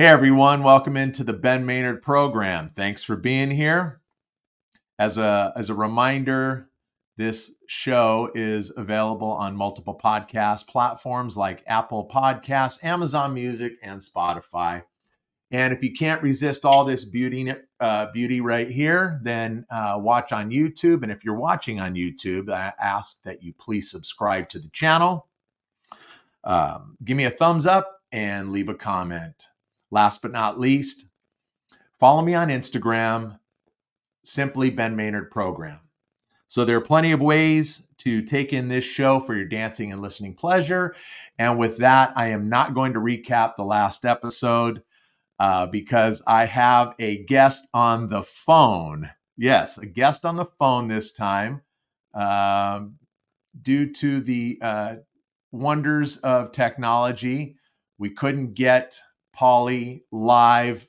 Hey everyone, welcome into the Ben Maynard program. Thanks for being here. As a reminder, this show is available on multiple podcast platforms like Apple Podcasts, Amazon Music, and Spotify. And if you can't resist all this beauty right here, then watch on YouTube. And if you're watching on YouTube, I ask that you please subscribe to the channel. Give me a thumbs up and leave a comment. Last but not least, follow me on Instagram, simply Ben Maynard Program. So there are plenty of ways to take in this show for your dancing and listening pleasure. And with that, I am not going to recap the last episode because I have a guest on the phone. Yes, a guest on the phone this time. Due to the wonders of technology, we couldn't get Paulie live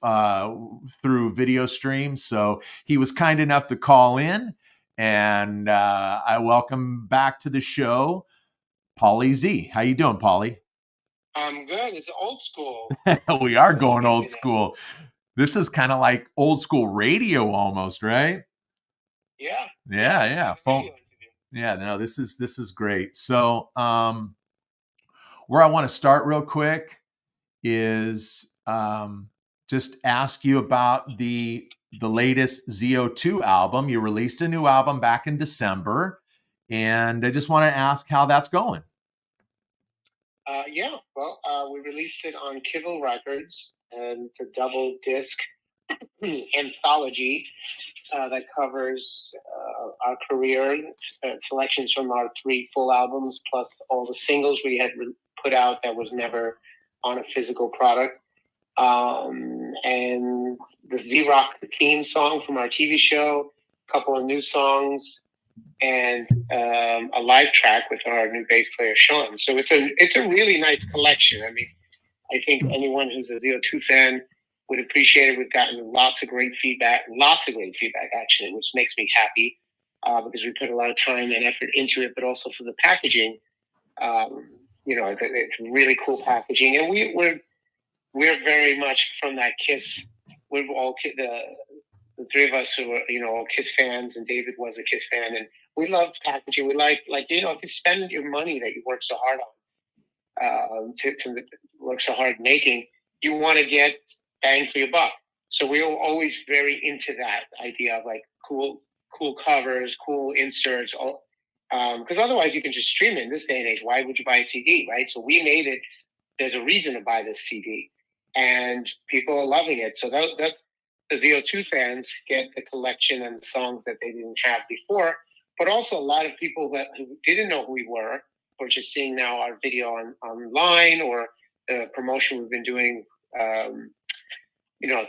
through video stream. So he was kind enough to call in, and I welcome back to the show, Paulie Z. How you doing, Paulie? I'm good. It's old school. We are going old school. This is kind of like old school radio almost, right? Yeah. Yeah. Phone. Yeah, no, this is great. So where I want to start real quick is just ask you about the latest ZO2 album. You released a new album back in December, and I just want to ask how that's going. Yeah, well, we released it on Kibble Records, and it's a double disc anthology that covers our career, selections from our 3 full albums, plus all the singles we had put out that was never on a physical product. And the Z-Rock theme song from our TV show, a couple of new songs, and a live track with our new bass player Sean. So it's a really nice collection. I mean, I think anyone who's a ZO2 fan would appreciate it. We've gotten lots of great feedback actually, which makes me happy because we put a lot of time and effort into it, but also for the packaging. It's really cool packaging, and we're very much from that Kiss. We're all the 3 of us who were, all Kiss fans, and David was a Kiss fan, and we loved packaging. We like if you spend your money that you work so hard on, to work so hard making, you want to get bang for your buck. So we were always very into that idea of like cool covers, cool inserts, because otherwise you can just stream it in this day and age. Why would you buy a CD, right? So we made it. There's a reason to buy this CD, and people are loving it. So that's the ZO2 fans get the collection and the songs that they didn't have before, but also a lot of people who didn't know who we were just seeing now our video online or the promotion we've been doing,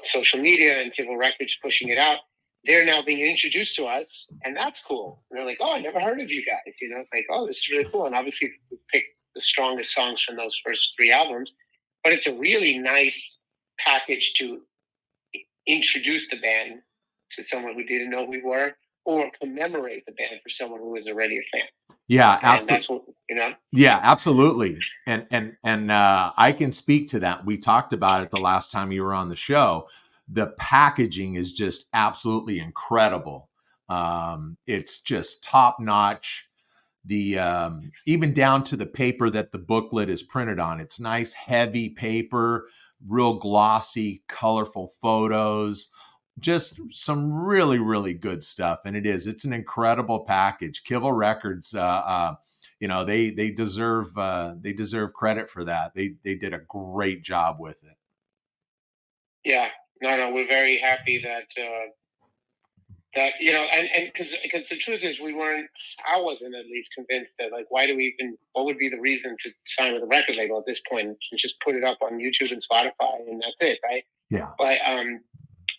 social media and Kibble Records pushing it out. They're now being introduced to us, and that's cool. And they're like, "Oh, I never heard of you guys." It's like, "Oh, this is really cool." And obviously, we picked the strongest songs from those first 3 albums, but it's a really nice package to introduce the band to someone who didn't know who we were, or commemorate the band for someone who was already a fan. Yeah, and that's what Yeah, absolutely. And I can speak to that. We talked about it the last time you were on the show. The packaging is just absolutely incredible. It's just top notch. The even down to the paper that the booklet is printed on. It's nice, heavy paper, real glossy, colorful photos. Just some really, really good stuff. And it's an incredible package. Kibble Records, they deserve credit for that. They did a great job with it. Yeah, no, we're very happy that and because the truth is I wasn't at least convinced that, like, what would be the reason to sign with a record label at this point and just put it up on YouTube and Spotify and that's it, right? Yeah. But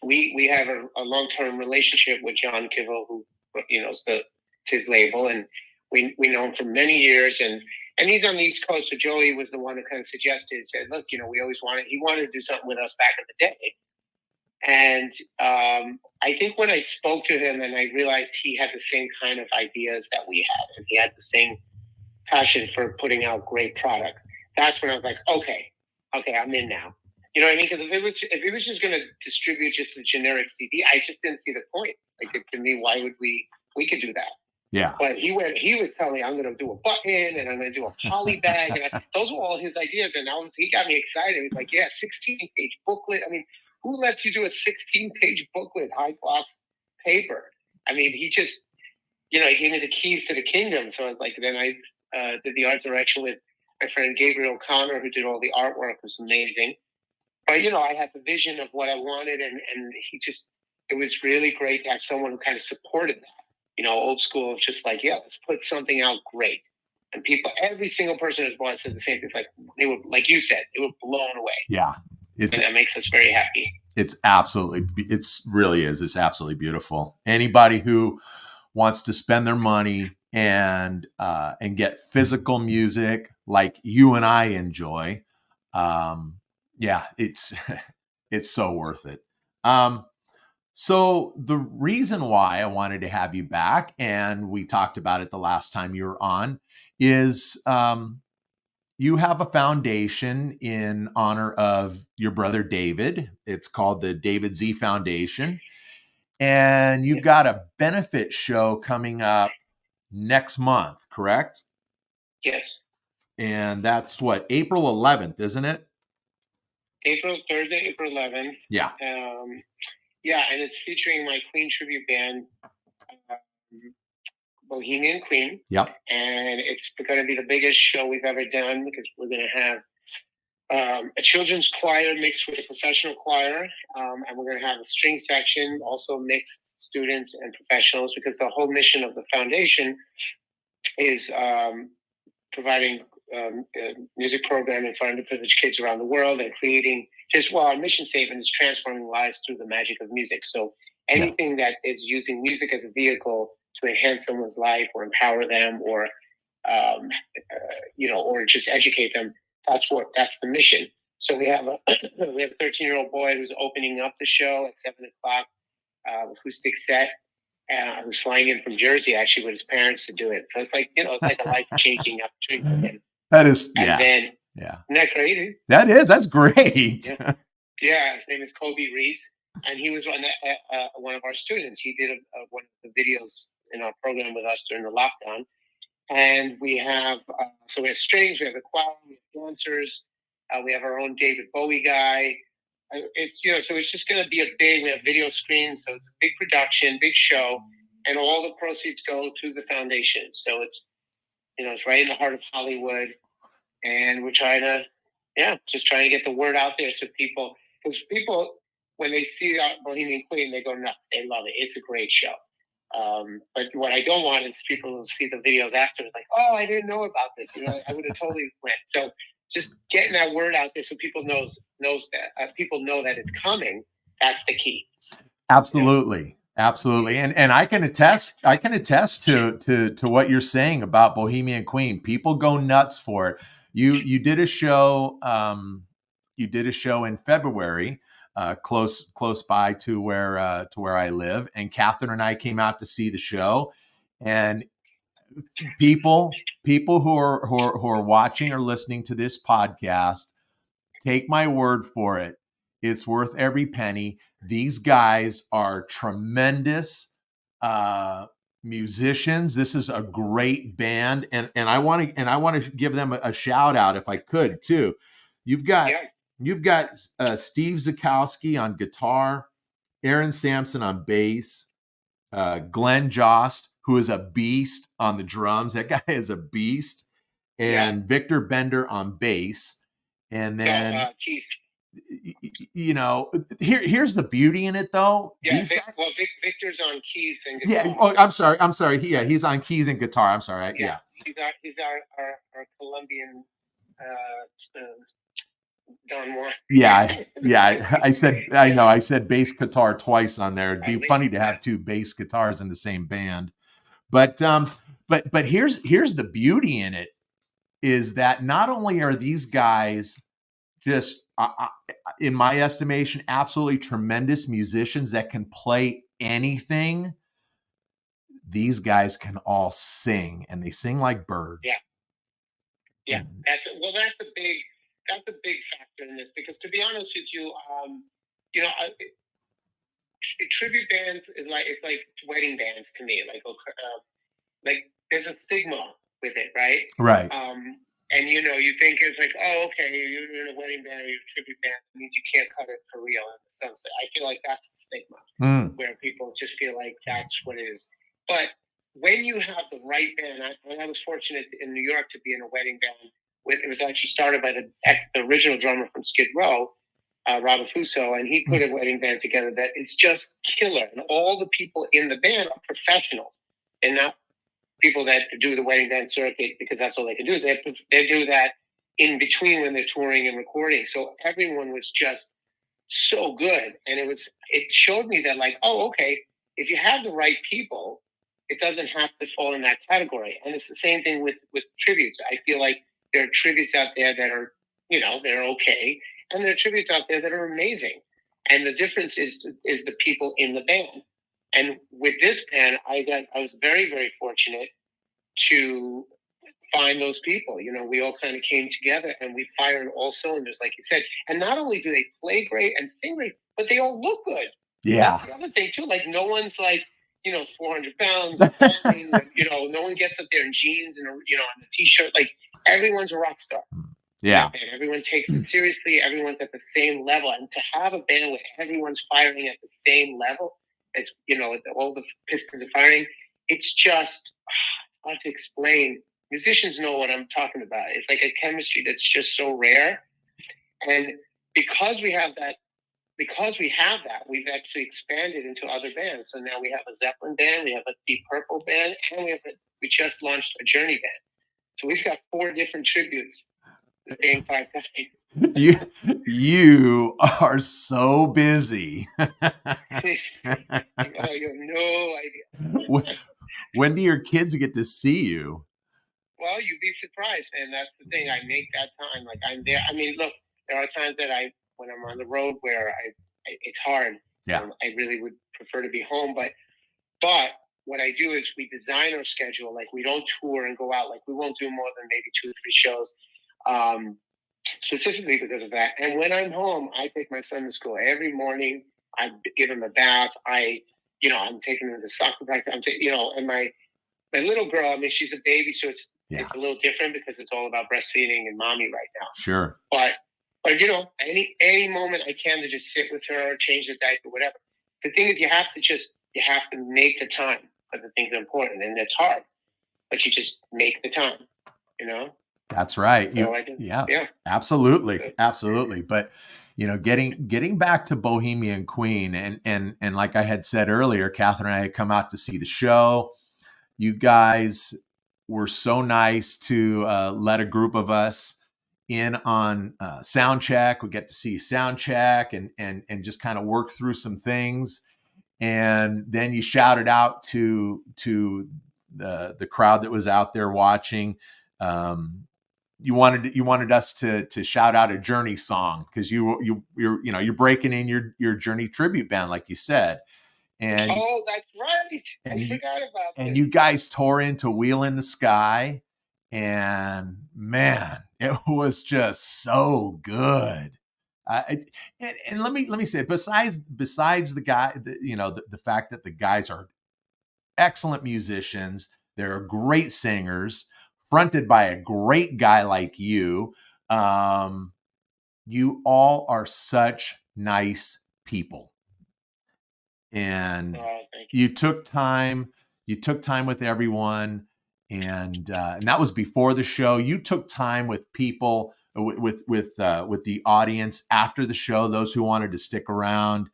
we have a long-term relationship with John Kibble, who is his label, and we know him for many years, and he's on the East Coast. So Joey was the one who kind of said, look, we always he wanted to do something with us back in the day. And I think when I spoke to him and I realized he had the same kind of ideas that we had, and he had the same passion for putting out great product, that's when I was like, okay, I'm in now. You know what I mean? Because if it was just going to distribute just a generic CD, I just didn't see the point. Like, to me, why would we could do that? Yeah. But he was telling me, I'm going to do a button and I'm going to do a poly bag. And those were all his ideas. And he got me excited. He's like, yeah, 16-page booklet. I mean, who lets you do a 16-page booklet, high gloss paper? I mean, he just, he gave me the keys to the kingdom. So I was like, then I did the art direction with my friend Gabriel O'Connor, who did all the artwork. It was amazing. But, I had the vision of what I wanted. And it was really great to have someone who kind of supported that. Old school, just like, yeah, let's put something out great. And every single person who's bought said the same thing. It's like, they were, like you said, they were blown away. Yeah. And that makes us very happy. It's really is. It's absolutely beautiful. Anybody who wants to spend their money and get physical music like you and I enjoy, it's it's so worth it. So the reason why I wanted to have you back, and we talked about it the last time you were on, is you have a foundation in honor of your brother David. It's called the David Z Foundation. And you've got a benefit show coming up next month, correct? Yes. And that's what, April 11th, isn't it? Thursday, April 11th. Yeah. And it's featuring my Queen tribute band, Bohemian Queen. Yep. And it's going to be the biggest show we've ever done because we're going to have a children's choir mixed with a professional choir. And we're going to have a string section, also mixed students and professionals, because the whole mission of the foundation is providing music programming for underprivileged kids around the world and creating our mission statement is transforming lives through the magic of music. So anything that is using music as a vehicle to enhance someone's life or empower them or, or just educate them, that's the mission. So we have a 13-year-old boy who's opening up the show at 7:00, acoustic set. Who's flying in from Jersey actually with his parents to do it. So it's like, it's like a life-changing opportunity for him. That is, and then, isn't that crazy? That's great. Yeah, his name is Kobe Reese, and he was one of our students. He did one of the videos in our program with us during the lockdown. And we have, we have strings, we have the choir, we have dancers, we have our own David Bowie guy. It's, so it's just going to be we have video screens, so it's a big production, big show, and all the proceeds go to the foundation. So it's, it's right in the heart of Hollywood, and we're trying to, just trying to get the word out there so because people, when they see Bohemian Queen, they go nuts. They love it. It's a great show. But what I don't want is people to see the videos after, like, oh, I didn't know about this. I would have totally went. So just getting that word out there so people knows that people know that it's coming. That's the key. Absolutely. Absolutely. And I can attest to what you're saying about Bohemian Queen. People go nuts for it. You did a show in February, close by to where I live, and Catherine and I came out to see the show, and people who are watching or listening to this podcast, take my word for it. It's worth every penny. These guys are tremendous musicians. This is a great band, and I want to give them a shout out if I could too. You've got Steve Zakowski on guitar, Aaron Sampson on bass, Glenn Jost, who is a beast on the drums. That guy is a beast, and Victor Bender on bass, and then. Here's the beauty in it, though. Victor's on keys and guitar. Yeah. Oh, I'm sorry. He's on keys and guitar. I'm sorry. Yeah. He's our Colombian Don Juan. Yeah. I said bass guitar twice on there. It'd be funny to have two bass guitars in the same band. But here's the beauty in it is that not only are these guys just, in my estimation, absolutely tremendous musicians that can play anything. These guys can all sing, and they sing like birds. Yeah. That's a big. that's a big factor in this, because to be honest with you, you know, tribute bands is like, it's like wedding bands to me. Like there's a stigma with it, right? Right. And you know, you think it's like, oh, okay, you're in a wedding band or you're a tribute band, it means you can't cut it for real. In some sense, I feel like that's the stigma, where people just feel like that's what it is. But when you have the right band, I was fortunate in New York to be in a wedding band. It was actually started by the original drummer from Skid Row, Robert Fuso, and he put a wedding band together that is just killer. And all the people in the band are professionals and not people that do the wedding band circuit because that's all they can do. They do that in between when they're touring and recording. So everyone was just so good, and it showed me that, like, oh, okay, if you have the right people, it doesn't have to fall in that category. And it's the same thing with tributes. I feel like there are tributes out there that are, you know, they're okay, and there are tributes out there that are amazing. And the difference is the people in the band. And with this band, I was very, very fortunate to find those people. You know, we all kind of came together and we fired all cylinders, like you said. And not only do they play great and sing great, but they all look good. Yeah. That's the other thing too. Like, no one's like, you know, 400 pounds, falling, you know, no one gets up there in jeans and, you know, on a t-shirt. Like, everyone's a rock star. Yeah. And everyone takes it seriously. Everyone's at the same level. And to have a band where everyone's firing at the same level, it's, you know, all the pistons are firing. It's just hard to explain. Musicians know what I'm talking about. It's like a chemistry that's just so rare. And because we have that, we've actually expanded into other bands. So now we have a Zeppelin band, we have a Deep Purple band, and we just launched a Journey band. So we've got 4 different tributes the same 5 guys. You are so busy. Oh, you have no idea. When do your kids get to see you? Well, you'd be surprised, man. That's the thing. I make that time. Like, I'm there. I mean, look, there are times that when I'm on the road, where it's hard. Yeah. I really would prefer to be home, but what I do is we design our schedule. Like, we don't tour and go out. Like, we won't do more than maybe 2 or 3 shows, specifically because of that. And when I'm home, I take my son to school every morning. I give him a bath. I'm taking him to soccer practice. And my little girl, I mean, she's a baby, so it's a little different because it's all about breastfeeding and mommy right now. Sure. But you know, any moment I can to just sit with her, change the diaper, whatever. The thing is, you have to make the time for the things that are important, and it's hard, but you just make the time, you know? That's right. So yeah, absolutely. But you know, getting back to Bohemian Queen, and like I had said earlier, Catherine and I had come out to see the show. You guys were so nice to let a group of us in on sound check. We get to see sound check and just kind of work through some things. And then you shouted out to the crowd that was out there watching. You wanted us to shout out a Journey song because you're breaking in your Journey tribute band, like you said. And that's right. I forgot about this. And you guys tore into Wheel in the Sky, and man, it was just so good. And let me say, besides the guy, the fact that the guys are excellent musicians, they're great singers, fronted by a great guy like you. You all are such nice people. And you took time with everyone, and that was before the show. You took time with people, with the audience after the show, those who wanted to stick around,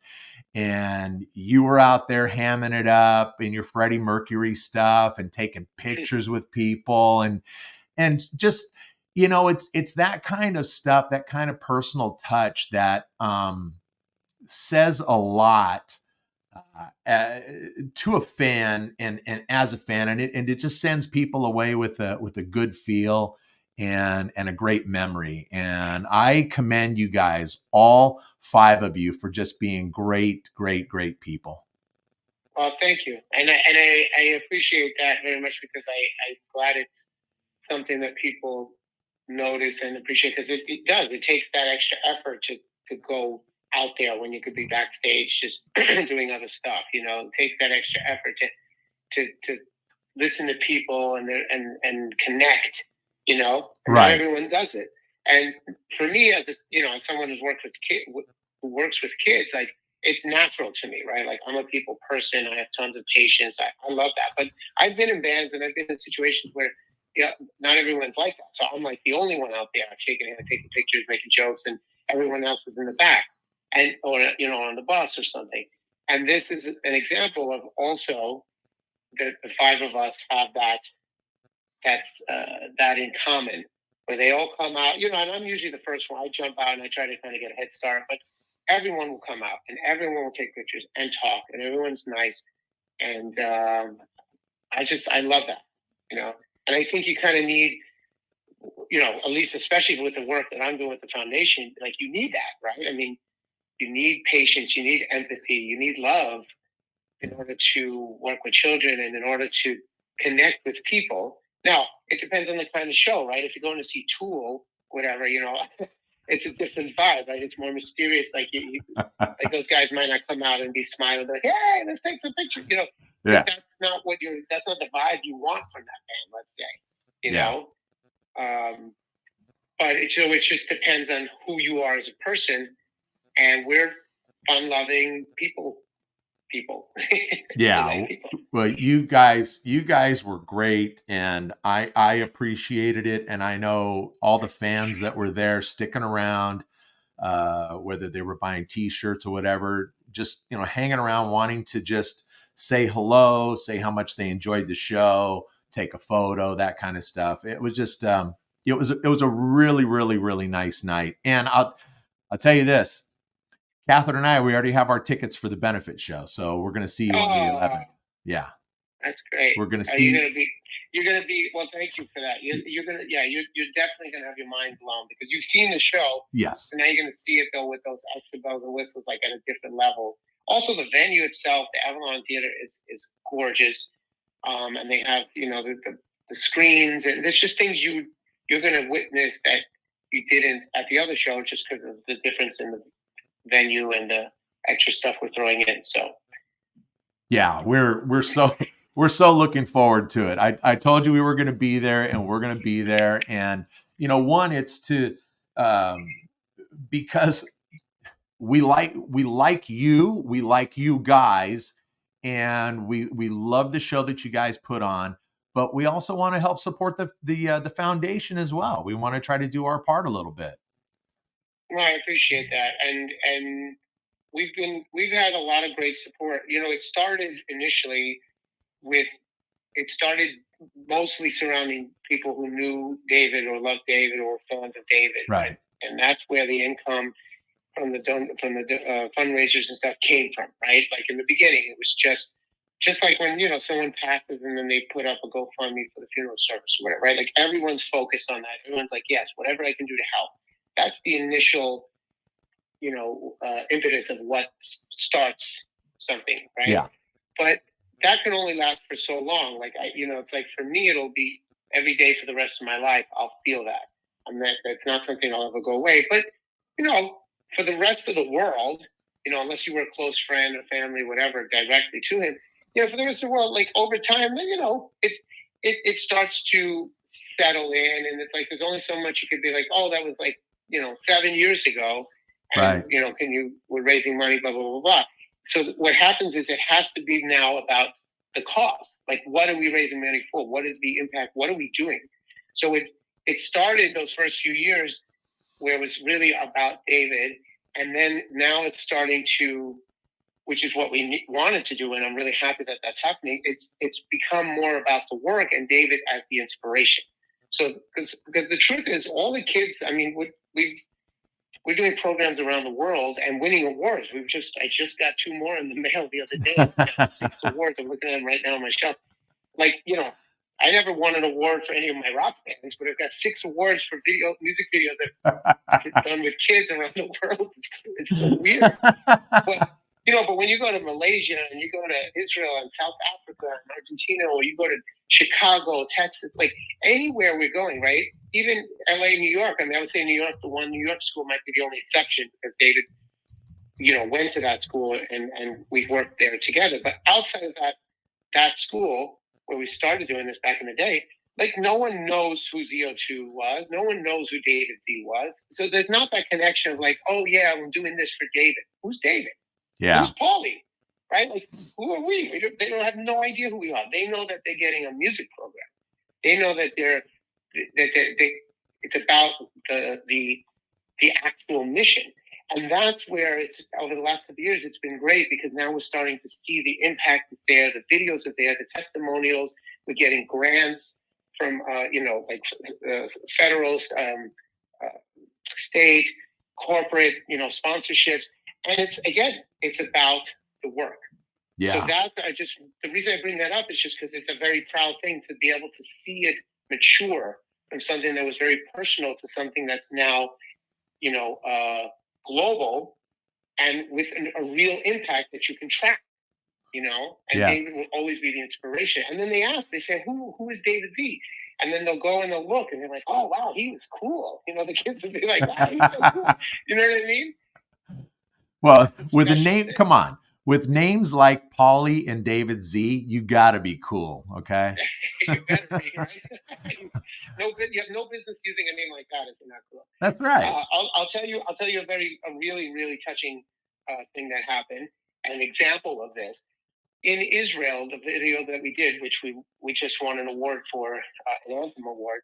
and you were out there hamming it up in your Freddie Mercury stuff and taking pictures with people, and just, you know, it's that kind of stuff, that kind of personal touch that says a lot to a fan and as a fan, and it just sends people away with a good feel and a great memory. And I commend you guys, all 5 of you, for just being great people. Well, thank you, and I appreciate that very much, because I'm glad it's something that people notice and appreciate, because it does. It takes that extra effort to go out there when you could be backstage just doing other stuff. It takes that extra effort to listen to people and connect. And not everyone does it. And for me, as someone who's worked with who works with kids, like, it's natural to me, right? Like, I'm a people person. I have tons of patience. I love that. But I've been in bands and I've been in situations where, not everyone's like that. So I'm like the only one out there shaking hands, taking pictures, making jokes, and everyone else is in the back or on the bus or something. And this is an example of also the five of us have that in common, where they all come out, and I'm usually the first one. I jump out and I try to kind of get a head start, but everyone will come out and everyone will take pictures and talk, and everyone's nice. And I love that, and I think you kind of need, at least especially with the work that I'm doing with the foundation, like, you need that, right? I mean, you need patience, you need empathy, you need love in order to work with children and in order to connect with people. Now, it depends on the kind of show, right? If you're going to see Tool, whatever, it's a different vibe, right? It's more mysterious. Like, like, those guys might not come out and be smiling, like, "Hey, let's take some pictures." Yeah. That's not the vibe you want from that band, let's say. But it just depends on who you are as a person, and we're fun-loving people. Yeah. Well, you guys were great, and I appreciated it, and I know all the fans that were there sticking around, whether they were buying T-shirts or whatever, just hanging around, wanting to just say hello, say how much they enjoyed the show, take a photo, that kind of stuff. It was just it was a really, really, really nice night, and I'll tell you this. Catherine and I, we already have our tickets for the benefit show, so we're going to see you on the 11th. Yeah, that's great. We're going to see. You're going to be. Well, thank you for that. You're going to. Yeah, you're definitely going to have your mind blown, because you've seen the show. Yes. So now you're going to see it, though, with those extra bells and whistles, like, at a different level. Also, the venue itself, the Avalon Theater, is gorgeous, and they have the screens, and there's just things you're going to witness that you didn't at the other show, just because of the difference in the venue and the extra stuff we're throwing in. So yeah, we're so looking forward to it. I told you we were going to be there, and we're going to be there. And one, it's to because we like you guys, and we love the show that you guys put on. But we also want to help support the foundation as well. We want to try to do our part a little bit. Well, I appreciate that, and we've had a lot of great support. It started initially mostly surrounding people who knew David or loved David or fans of David, right? And that's where the income from the fundraisers and stuff came from, right? Like, in the beginning, it was just like when someone passes and then they put up a GoFundMe for the funeral service or whatever, right? Like, everyone's focused on that. Everyone's like, yes, whatever I can do to help. That's the initial, impetus of what starts something, right? Yeah. But that can only last for so long. Like, it's like, for me, it'll be every day for the rest of my life. I'll feel that. That's not something I'll ever go away. But, for the rest of the world, unless you were a close friend or family, whatever, directly to him, for the rest of the world, like, over time, then, it starts to settle in, and it's like, there's only so much you could be like, oh, that was like, 7 years ago. And, right. We're raising money, blah, blah, blah, blah. So what happens is it has to be now about the cause. Like, what are we raising money for? What is the impact? What are we doing? So it started those first few years where it was really about David. And then now it's starting to, which is what we wanted to do. And I'm really happy that that's happening. It's become more about the work and David as the inspiration. So, because the truth is, all the kids, I mean, we're doing programs around the world and winning awards. I just got 2 more in the mail the other day. I got 6 awards. I'm looking at them right now on my shelf. Like, I never won an award for any of my rock bands, but I've got 6 awards for music videos that I've done with kids around the world. It's so weird. But when you go to Malaysia and you go to Israel and South Africa and Argentina, or you go to Chicago, Texas, like, anywhere we're going, right? even LA, New York. I mean, I would say New York, the one New York school might be the only exception because David, went to that school and we've worked there together. But outside of that school where we started doing this back in the day, like no one knows who ZO2 was. No one knows who David Z was. So there's not that connection of like, oh yeah, I'm doing this for David. Who's David? Yeah. Who's Paulie? Right? Like, who are we? They don't have no idea who we are. They know that they're getting a music program. They know that it's about the actual mission. And that's where it's over the last couple of years, it's been great because now we're starting to see the impact that's there, the videos are there, the testimonials. We're getting grants from, federal, state, corporate, sponsorships. And it's about the work. Yeah. So the reason I bring that up is just because it's a very proud thing to be able to see it mature from something that was very personal to something that's now, global and with a real impact that you can track, and David will always be the inspiration. And then they say, who is David Z? And then they'll go and they'll look and they're like, oh, wow, he was cool. The kids will be like, wow, he's so cool. You know what I mean? Well, with a name, come on. With names like Paulie and David Z, you got to be cool, okay? You better be, right? You have no business using a name like that if you're not cool. That's right. I'll tell you a really, really touching thing that happened. An example of this in Israel, the video that we did, which we just won an award for, an Anthem award.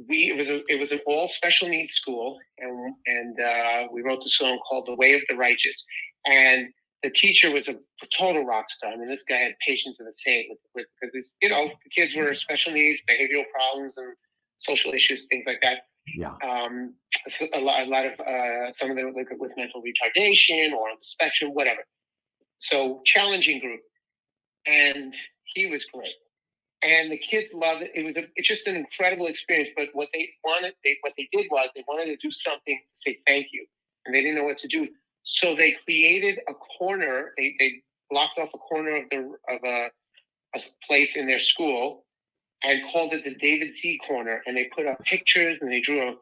It was an all special needs school, and we wrote the song called "The Way of the Righteous," and the teacher was a total rock star. I mean, this guy had patience of a saint because the kids were special needs, behavioral problems, and social issues, things like that. Yeah. A lot of some of them with mental retardation or on the spectrum, whatever. So challenging group, and he was great. And the kids loved it. It's just an incredible experience. But what they did was they wanted to do something to say thank you, and they didn't know what to do. So they created a corner. They blocked off a corner of a place in their school and called it the David Z corner. And they put up pictures and they drew a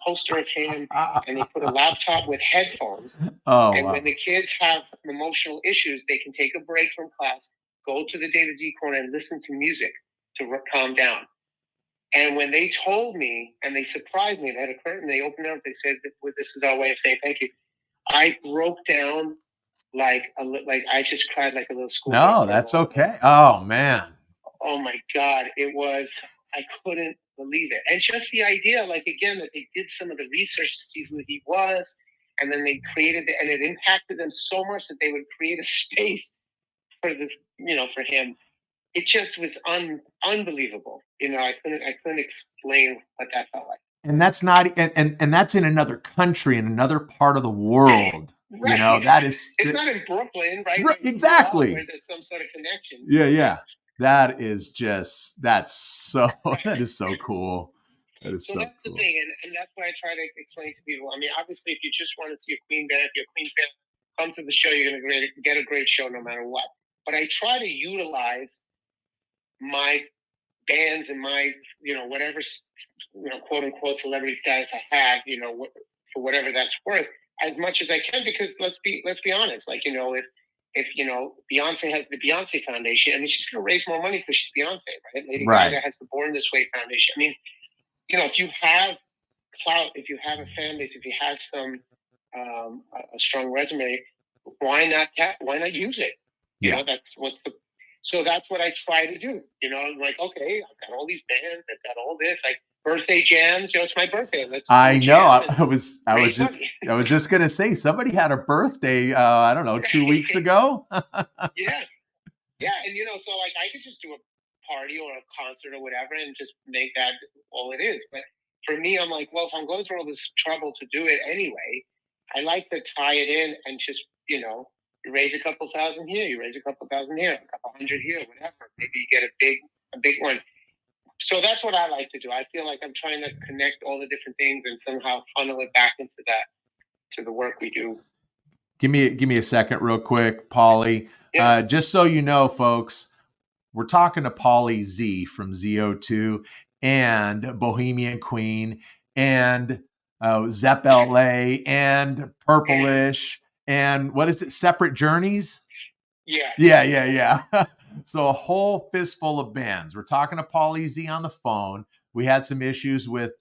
poster of him and they put a laptop with headphones. Oh, and wow. When the kids have emotional issues, they can take a break from class, go to the David Z corner and listen to music to calm down. And when they told me, and they surprised me, they had a curtain, they opened up, they said, this is our way of saying thank you. I broke down like I just cried like a little schoolgirl. No, that's okay. Oh, man. Oh, my God. I couldn't believe it. And just the idea, like, again, that they did some of the research to see who he was, and then they created it, and it impacted them so much that they would create a space for this, for him. It just was unbelievable. I couldn't explain what that felt like. And that's not, and that's in another country, in another part of the world. Right. That is. It's not in Brooklyn, right? Exactly. Where there's some sort of connection. Yeah. That is so cool. That is so that's cool. The thing, and that's why I try to explain to people. I mean, obviously, if you just want to see a Queen band, if you're a Queen fan, come to the show. You're going to get a great show no matter what. But I try to utilize my bands and my, whatever, quote unquote celebrity status I have, for whatever that's worth, as much as I can, because let's be honest, like, if Beyonce has the Beyonce Foundation, I mean, she's going to raise more money because she's Beyonce, right? Lady Gaga has the Born This Way Foundation. I mean, if you have clout, if you have a fan base, if you have some a strong resume, why not use it? So that's what I try to do. I'm like, okay, I've got all these bands, I've got all this, like birthday jams. It's my birthday. I know. I was just gonna say somebody had a birthday. I don't know, 2 weeks ago. Yeah, and so like I could just do a party or a concert or whatever and just make that all it is. But for me, I'm like, well, if I'm going through all this trouble to do it anyway, I like to tie it in and just, you raise a couple thousand here, you raise a couple thousand here, a couple hundred here, whatever. Maybe you get a big one. So that's what I like to do. I feel like I'm trying to connect all the different things and somehow funnel it back into to the work we do. Give me a second real quick, Paulie. Yeah. Just so you know, folks, we're talking to Paulie Z from ZO2. and Bohemian Queen and Zepp LA and Purplish and what is it? Separate Journeys? Yeah. Yeah. So a whole fistful of bands. We're talking to Paulie Z on the phone. We had some issues with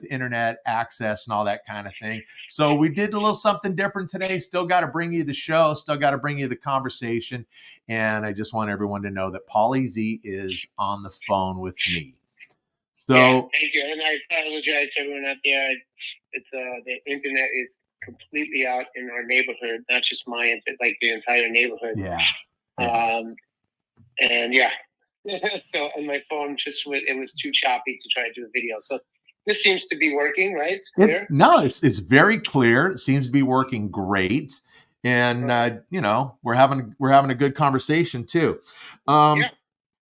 internet access and all that kind of thing. So we did a little something different today. Still got to bring you the show. Still got to bring you the conversation. And I just want everyone to know that Paulie Z is on the phone with me. So thank you, and I apologize to everyone out there. It's the internet is completely out in our neighborhood, not just mine, but like the entire neighborhood. Yeah. And yeah. So, and my phone it was too choppy to try to do a video. So this seems to be working, right? It's clear? It's very clear. It seems to be working great. And we're having a good conversation too. Yeah.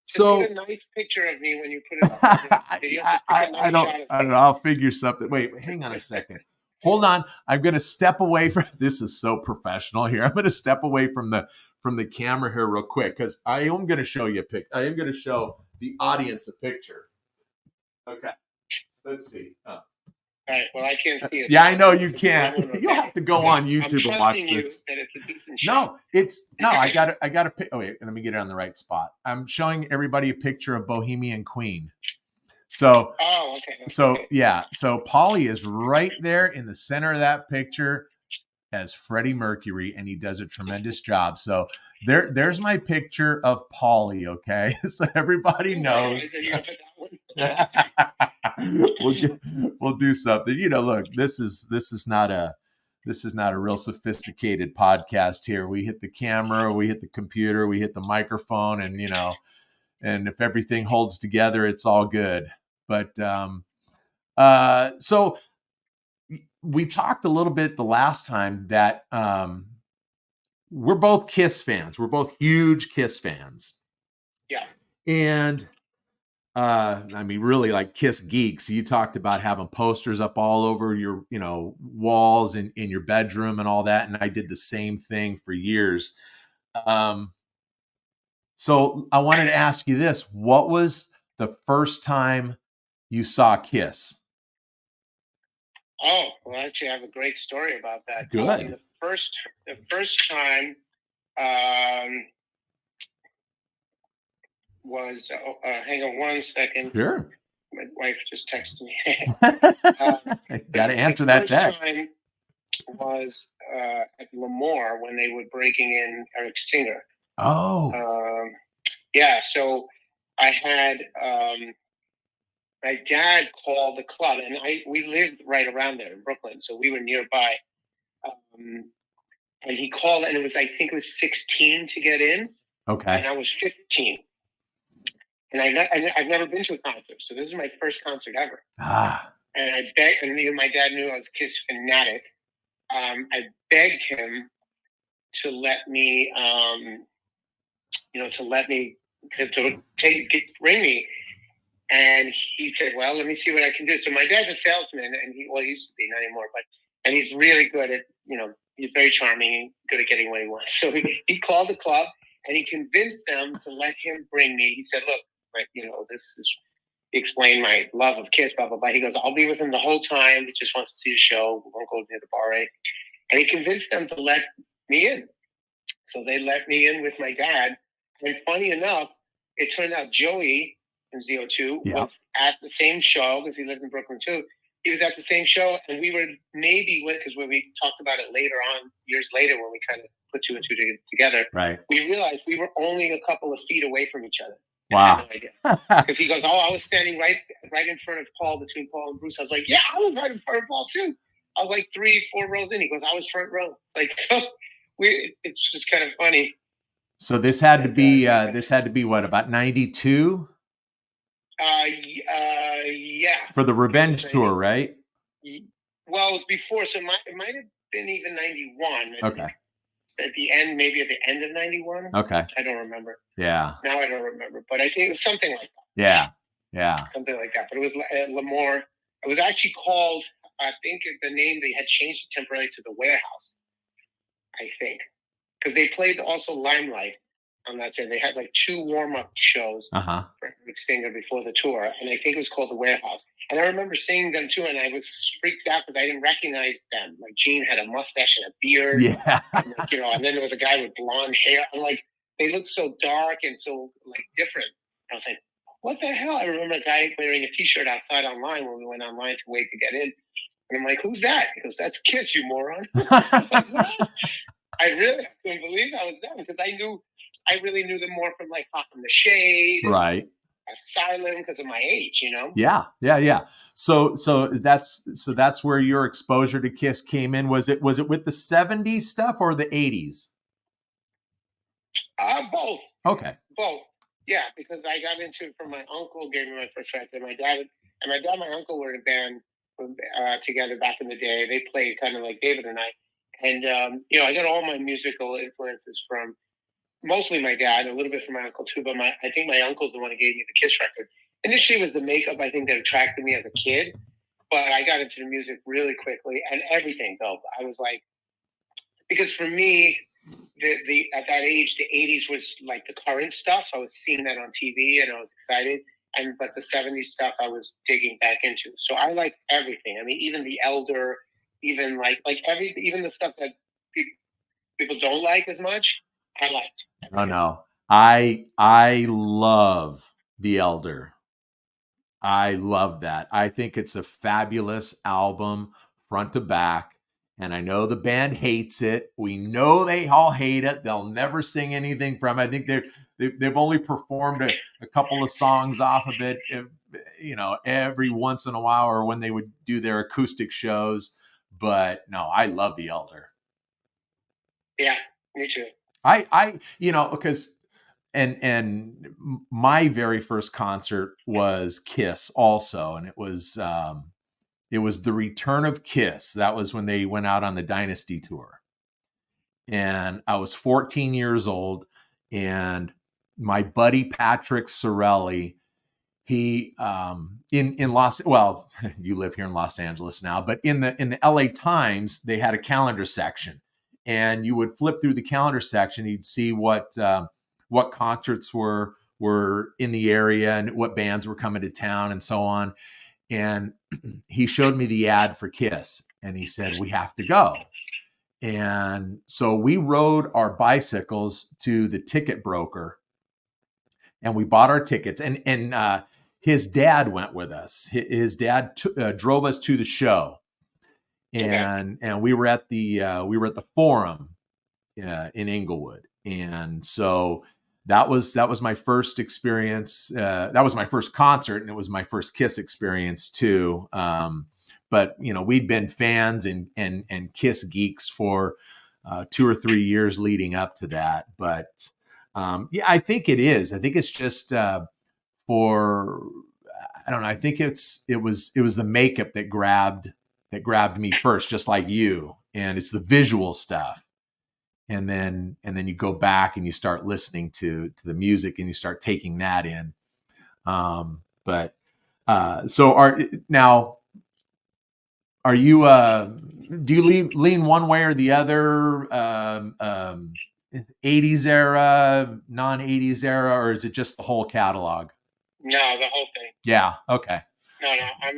So just put a nice picture of me when you put it up in the video. I don't know. I'll figure something. Wait, hang on a second. Hold on. I'm going to step away from this. Is so professional here. I'm going to step away from the camera here real quick because I am going to show you a pic. I am going to show the audience a picture. Okay. Let's see. All right. Well, I can't see it. Yeah, I know you can't. You'll have to go on YouTube and watch this. That it's a decent shot. No. I got to pick. Oh wait, let me get it on the right spot. I'm showing everybody a picture of Bohemian Queen. So, okay. So Paulie is right there in the center of that picture as Freddie Mercury, and he does a tremendous job. So there's my picture of Paulie. Okay, so everybody knows. We'll do something. Look, this is not a real sophisticated podcast here. We hit the camera, we hit the computer, we hit the microphone, and and if everything holds together, it's all good. But so we talked a little bit the last time that we're both Kiss fans. We're both huge Kiss fans. Yeah. And I mean, really like Kiss geeks. You talked about having posters up all over your, walls in your bedroom and all that. And I did the same thing for years. So I wanted to ask you this. What was the first time you saw Kiss? Oh, well, actually, I have a great story about that. Good. The first time was, hang on one second. Sure. My wife just texted me. Got to answer that text. The first time was at Lemoore when they were breaking in Eric Singer. Oh. Yeah, so I had my dad called the club, and we lived right around there in Brooklyn, so we were nearby. And he called, and I think it was 16 to get in. Okay. And I was 15. And I've never been to a concert, so this is my first concert ever. And I begged, and even my dad knew I was a Kiss fanatic. I begged him to let me, bring me. And he said, "Well, let me see what I can do." So my dad's a salesman, and he used to be, not anymore, and he's really good at, he's very charming and good at getting what he wants. So he called the club and he convinced them to let him bring me. He said, "Look, this is." He explained my love of Kiss, blah blah blah. He goes, "I'll be with him the whole time. He just wants to see the show. We won't go near the bar." Right? And he convinced them to let me in. So they let me in with my dad. And funny enough, it turned out Joey from ZO2 was at the same show because he lived in Brooklyn too. He was at the same show, and we were maybe because when we talked about it later on, years later, when we kind of put two and two together, right? We realized we were only a couple of feet away from each other. Wow! Because he goes, "Oh, I was standing right in front of Paul, between Paul and Bruce." I was like, "Yeah, I was right in front of Paul too." I was like 3-4 rows in. He goes, "I was front row." It's like, so it's just kind of funny. So this had to be what, about 92? Yeah. For the Revenge tour, right? Well, it was before, so it might have been even 91. Okay. At the end, maybe at the end of 91. Okay. I don't remember. Yeah. Now I don't remember, but I think it was something like that. Yeah. Something like that. But it was Lemoore. It was actually called, I think the name, they had changed it temporarily to the Warehouse, I think. Because they played also Limelight. on that set. They had like 2 warm-up shows Uh-huh. for Eric Singer before the tour, and I think it was called The Warehouse. And I remember seeing them too, and I was freaked out because I didn't recognize them. Like Gene had a mustache and a beard, Yeah. and like, and then there was a guy with blonde hair. I'm like, they looked so dark and so like different. I was like, what the hell? I remember a guy wearing a T-shirt outside online when we went online to wait to get in. And I'm like, who's that? He goes, that's Kiss, you moron. I was like, what? I couldn't believe that was them because I really knew them more from like Hop in the Shade and Right. Asylum because of my age, Yeah. So that's where your exposure to Kiss came in. Was it with the 70s stuff or the 80s? Both. Okay. Both. Yeah, because I got into it from my uncle gave me my first record. My dad and my uncle were in a band together back in the day. They played kind of like David and I. And I got all my musical influences from mostly my dad, a little bit from my uncle too. But I think my uncle's the one who gave me the Kiss record. Initially, it was the makeup I think that attracted me as a kid, but I got into the music really quickly and everything. Though I was like, because for me, the at that age, the '80s was like the current stuff. So I was seeing that on TV and I was excited. But the '70s stuff I was digging back into. So I like everything. I mean, even The Elder, even even the stuff that people don't like as much, I liked. Oh no. I love The Elder. I love that. I think it's a fabulous album front to back. And I know the band hates it. We know they all hate it. They'll never sing anything from it. I think they've only performed a couple of songs off of it, every once in a while or when they would do their acoustic shows. But no, I love The Elder. Yeah, me too. Because and my very first concert was Kiss also, and it was the return of Kiss. That was when they went out on the Dynasty tour, and I was 14 years old, and my buddy Patrick Sorelli, he in Los, well, you live here in Los Angeles now, but in the LA Times they had a calendar section, and you would flip through the calendar section, you'd see what concerts were in the area and what bands were coming to town and so on. And he showed me the ad for Kiss, and he said, we have to go. And so we rode our bicycles to the ticket broker, and we bought our tickets. And his dad went with us. His dad drove us to the show, and we were at the Forum in Inglewood. And so that was my first experience. That was my first concert, and it was my first Kiss experience too. But we'd been fans and Kiss geeks for 2 or 3 years leading up to that. But yeah, I think it is. I think it's just for I don't know. I think it was the makeup that grabbed me first, just like you, and it's the visual stuff. And then you go back and you start listening to the music and you start taking that in. But so are you do you lean one way or the other? 80s era, non-80s era, or is it just the whole catalog? No, the whole thing. Yeah. Okay. No. I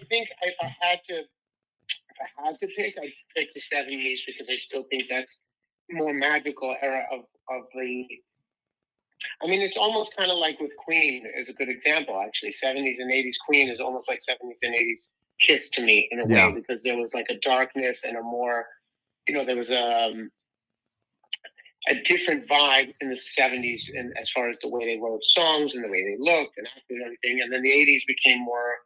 think if I had to pick, I'd pick the '70s because I still think that's more magical era of the. I mean, it's almost kind of like with Queen is a good example, actually. '70s and '80s Queen is almost like '70s and '80s Kiss to me in a way, because there was like a darkness and a more, there was a different vibe in the '70s, and as far as the way they wrote songs and the way they looked and acted and everything. And then the '80s became more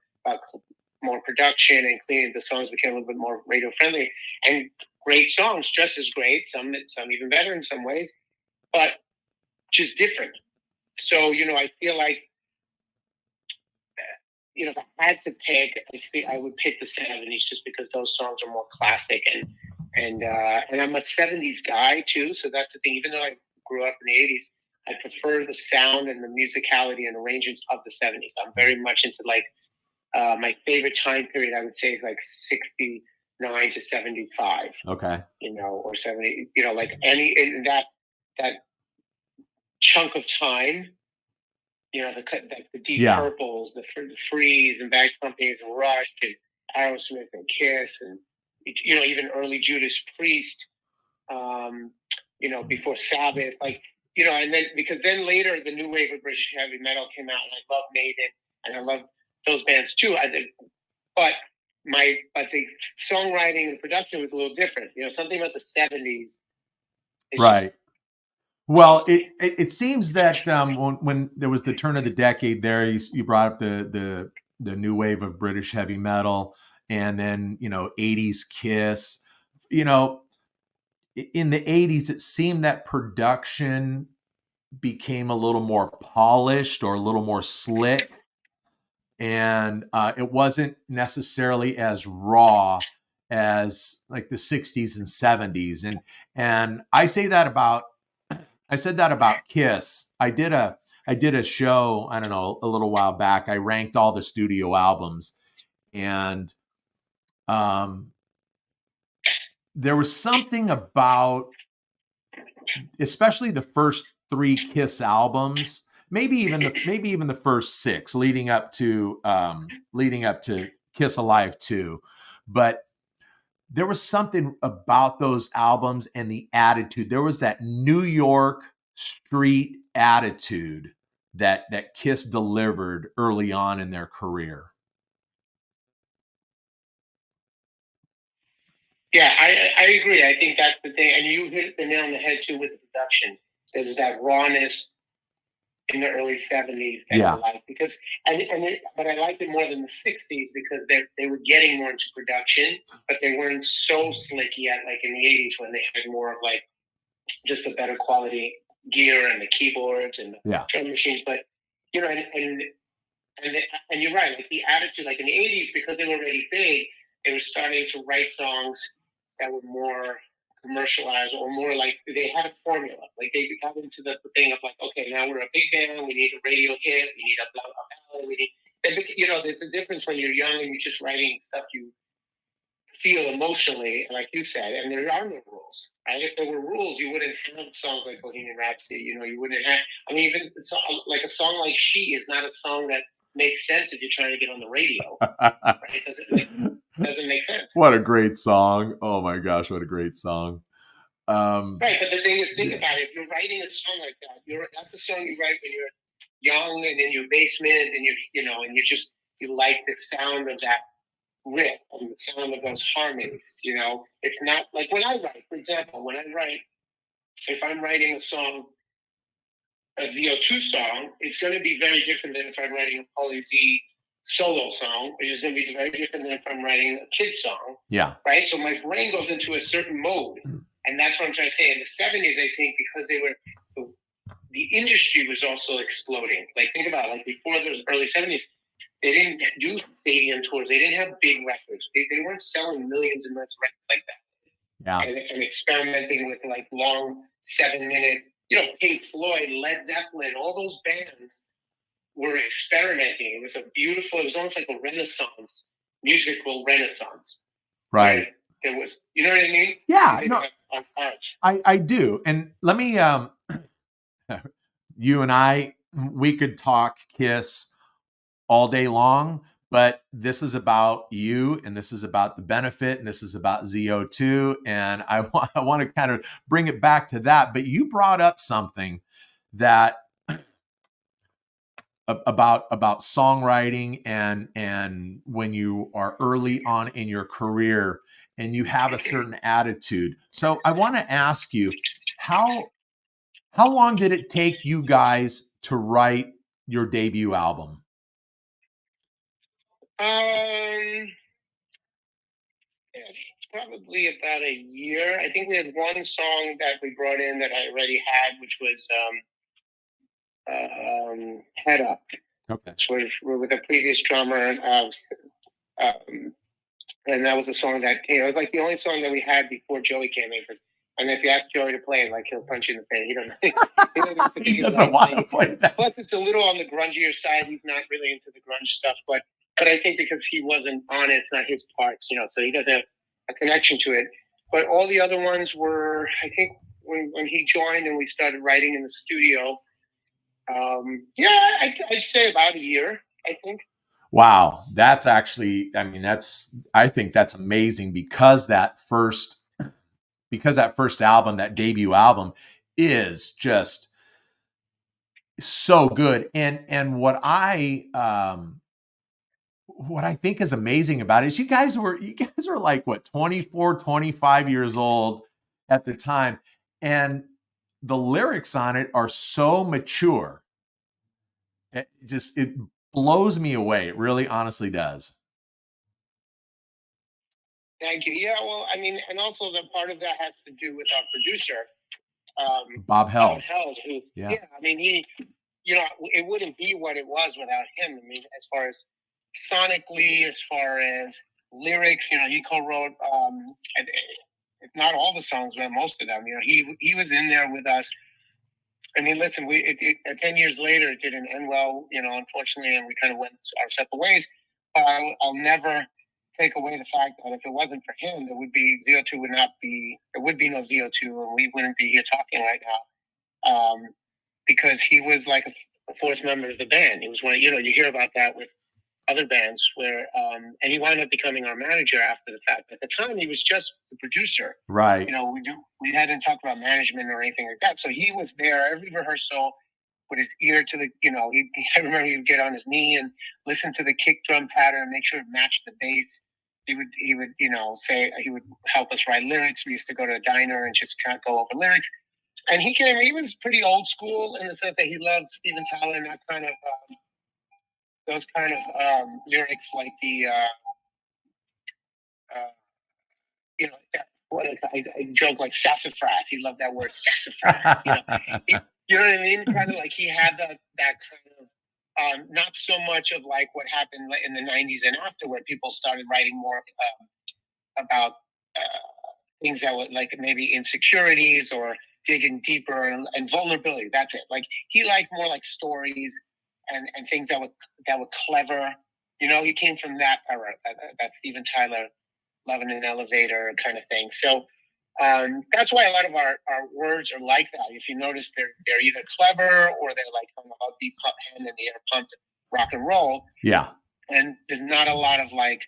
production and cleaning. The songs became a little bit more radio friendly and great songs, just as great. Some even better in some ways, but just different. So I feel like if I had to pick, I would pick the '70s just because those songs are more classic and I'm a '70s guy too. So that's the thing. Even though I grew up in the '80s, I prefer the sound and the musicality and arrangements of the '70s. I'm very much into my favorite time period. I would say is like '69 to '75. Okay. Or '70. Like any in that chunk of time. The Deep Yeah. Purples, the Freeze, and Bad Companies, and Rush, and Aerosmith, and Kiss, and even early Judas Priest. Before Sabbath, and then because then later the new wave of British heavy metal came out, and I love Maiden, and I love those bands too. But the songwriting and production was a little different. Something about the '70s. Right. Well, it seems that when there was the turn of the decade, there you brought up the new wave of British heavy metal, and then '80s Kiss. In the '80s, it seemed that production became a little more polished or a little more slick, and it wasn't necessarily as raw as like the '60s and '70s. And I said that about Kiss. I did a show, I don't know, a little while back. I ranked all the studio albums, and there was something about, especially the first 3 Kiss albums, maybe even the first 6, leading up to Kiss Alive 2, but there was something about those albums and the attitude. There was that New York street attitude that Kiss delivered early on in their career. Yeah, I agree. I think that's the thing, and you hit the nail on the head too with the production. There's that rawness in the early '70s that I like, because but I liked it more than the '60s because they were getting more into production, but they weren't so slick yet, like in the '80s when they had more of like just a better quality gear and the keyboards and the drum machines. But and you're right, like the attitude, like in the '80s, because they were already big, they were starting to write songs that were more commercialized or more like they had a formula. Like they got into the thing of like, okay, now we're a big band, we need a radio hit, we need a blah blah blah, we need. There's a difference when you're young and you're just writing stuff you feel emotionally, like you said, and there are no rules. Right? If there were rules, you wouldn't have songs like Bohemian Rhapsody. You wouldn't have. I mean, even like a song like "She" is not a song that makes sense if you're trying to get on the radio. Right? Doesn't make sense. What a great song! Oh my gosh, what a great song! Right, but the thing is, think about it. If you're writing a song like that, that's a song you write when you're young and in your basement, and you like the sound of that riff and the sound of those harmonies. It's not like when I write, for example, if I'm writing a song, a ZO2 song, it's going to be very different than if I'm writing a Paulie Z solo song, which is going to be very different than if I'm writing a kid's song. Yeah. Right. So my brain goes into a certain mode. And that's what I'm trying to say. In the '70s, I think because the industry was also exploding. Like think about it, like before the early '70s, they didn't do stadium tours. They didn't have big records. They weren't selling millions and millions of records like that. Yeah. And experimenting with like long 7-minute, Pink Floyd, Led Zeppelin, all those bands were experimenting. It was almost like a renaissance, musical renaissance. Right. It was, you know what I mean? Yeah. No, I do. And let me, you and we could talk Kiss all day long, but this is about you, and this is about the benefit, and this is about ZO2, and I want to kind of bring it back to that. But you brought up something that about songwriting and when you are early on in your career and you have a certain attitude. So I want to ask you, how long did it take you guys to write your debut album? Probably about a year. I think we had one song that we brought in that I already had, which was Head Up. Okay. Which was with a previous drummer. And that was a song that it was like the only song that we had before Joey came in. And if you ask Joey to play, like he'll punch you in the face. He doesn't want to play that. Plus, it's a little on the grungier side. He's not really into the grunge stuff, but I think because he wasn't on it, it's not his parts, so he doesn't have a connection to it. But all the other ones were, I think, when he joined and we started writing in the studio, Yeah, I'd say about a year, I think. Wow, that's actually, I mean, I think that's amazing because that first album, that debut album, is just so good. And what I think is amazing about it is you guys were like what, 24, 25 years old at the time, and the lyrics on it are so mature. It blows me away. It really honestly does. Thank you. Yeah, well, I mean, and also the part of that has to do with our producer, Bob Bob Held. Held, who, Yeah. yeah, I mean, it wouldn't be what it was without him. I mean, as far as sonically, as far as lyrics, he co-wrote, if not all the songs, but most of them. He was in there with us. I mean, listen, 10 years later, it didn't end well, unfortunately, and we kind of went our separate ways. But I'll never take away the fact that if it wasn't for him, ZO2 would not be, there would be no ZO2, and we wouldn't be here talking right now. Because he was like a fourth member of the band. He was one, you hear about that with other bands where, and he wound up becoming our manager after the fact. At the time, he was just the producer. Right. We hadn't talked about management or anything like that. So he was there every rehearsal with his ear to the, I remember he would get on his knee and listen to the kick drum pattern, make sure it matched the bass. He would, say he would help us write lyrics. We used to go to a diner and just kind of go over lyrics. And he was pretty old school in the sense that he loved Steven Tyler and that kind of, those kind of lyrics, like the you know, I joke like sassafras. He loved that word sassafras. You know what I mean? Kind of like he had that kind of, not so much of like what happened in the '90s and after, where people started writing more about things that were like maybe insecurities or digging deeper and vulnerability. That's it. Like he liked more like stories and things that were clever. He came from that era, that Steven Tyler, Love in an Elevator kind of thing. So that's why a lot of our words are like that. If you notice, they're either clever or they're like on the upbeat hand in the air pumped rock and roll. Yeah. And there's not a lot of like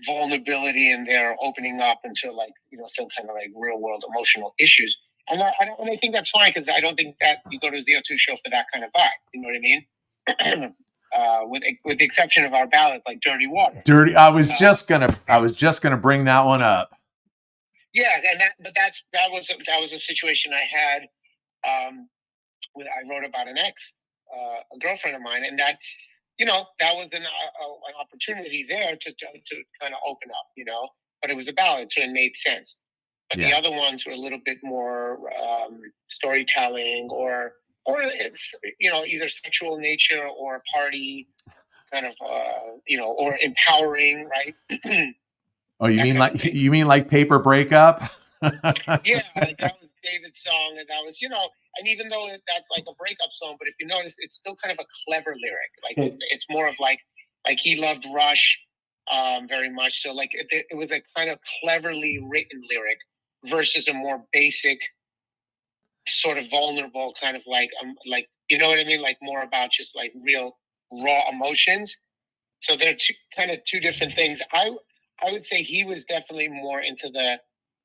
vulnerability in there opening up into like some kind of like real world emotional issues. And I think that's fine, because I don't think that you go to a ZO2 show for that kind of vibe. You know what I mean? With the exception of our ballad, like "Dirty Water." I was just gonna bring that one up. Yeah, and that was a situation I had. I wrote about an ex, a girlfriend of mine, and that was an opportunity there to kind of open up. But it was a ballad, so it made sense. But the other ones were a little bit more storytelling, or it's either sexual nature or party kind of or empowering, right? Oh, you mean like Paper Breakup? Yeah, like that was David's song, and that was and even though that's like a breakup song, but if you notice, it's still kind of a clever lyric. Like it's more of like he loved Rush very much. So like it was a kind of cleverly written lyric versus a more basic, sort of vulnerable kind of like you know what I mean, like more about just like real raw emotions. So they're kind of two different things. I would say he was definitely more into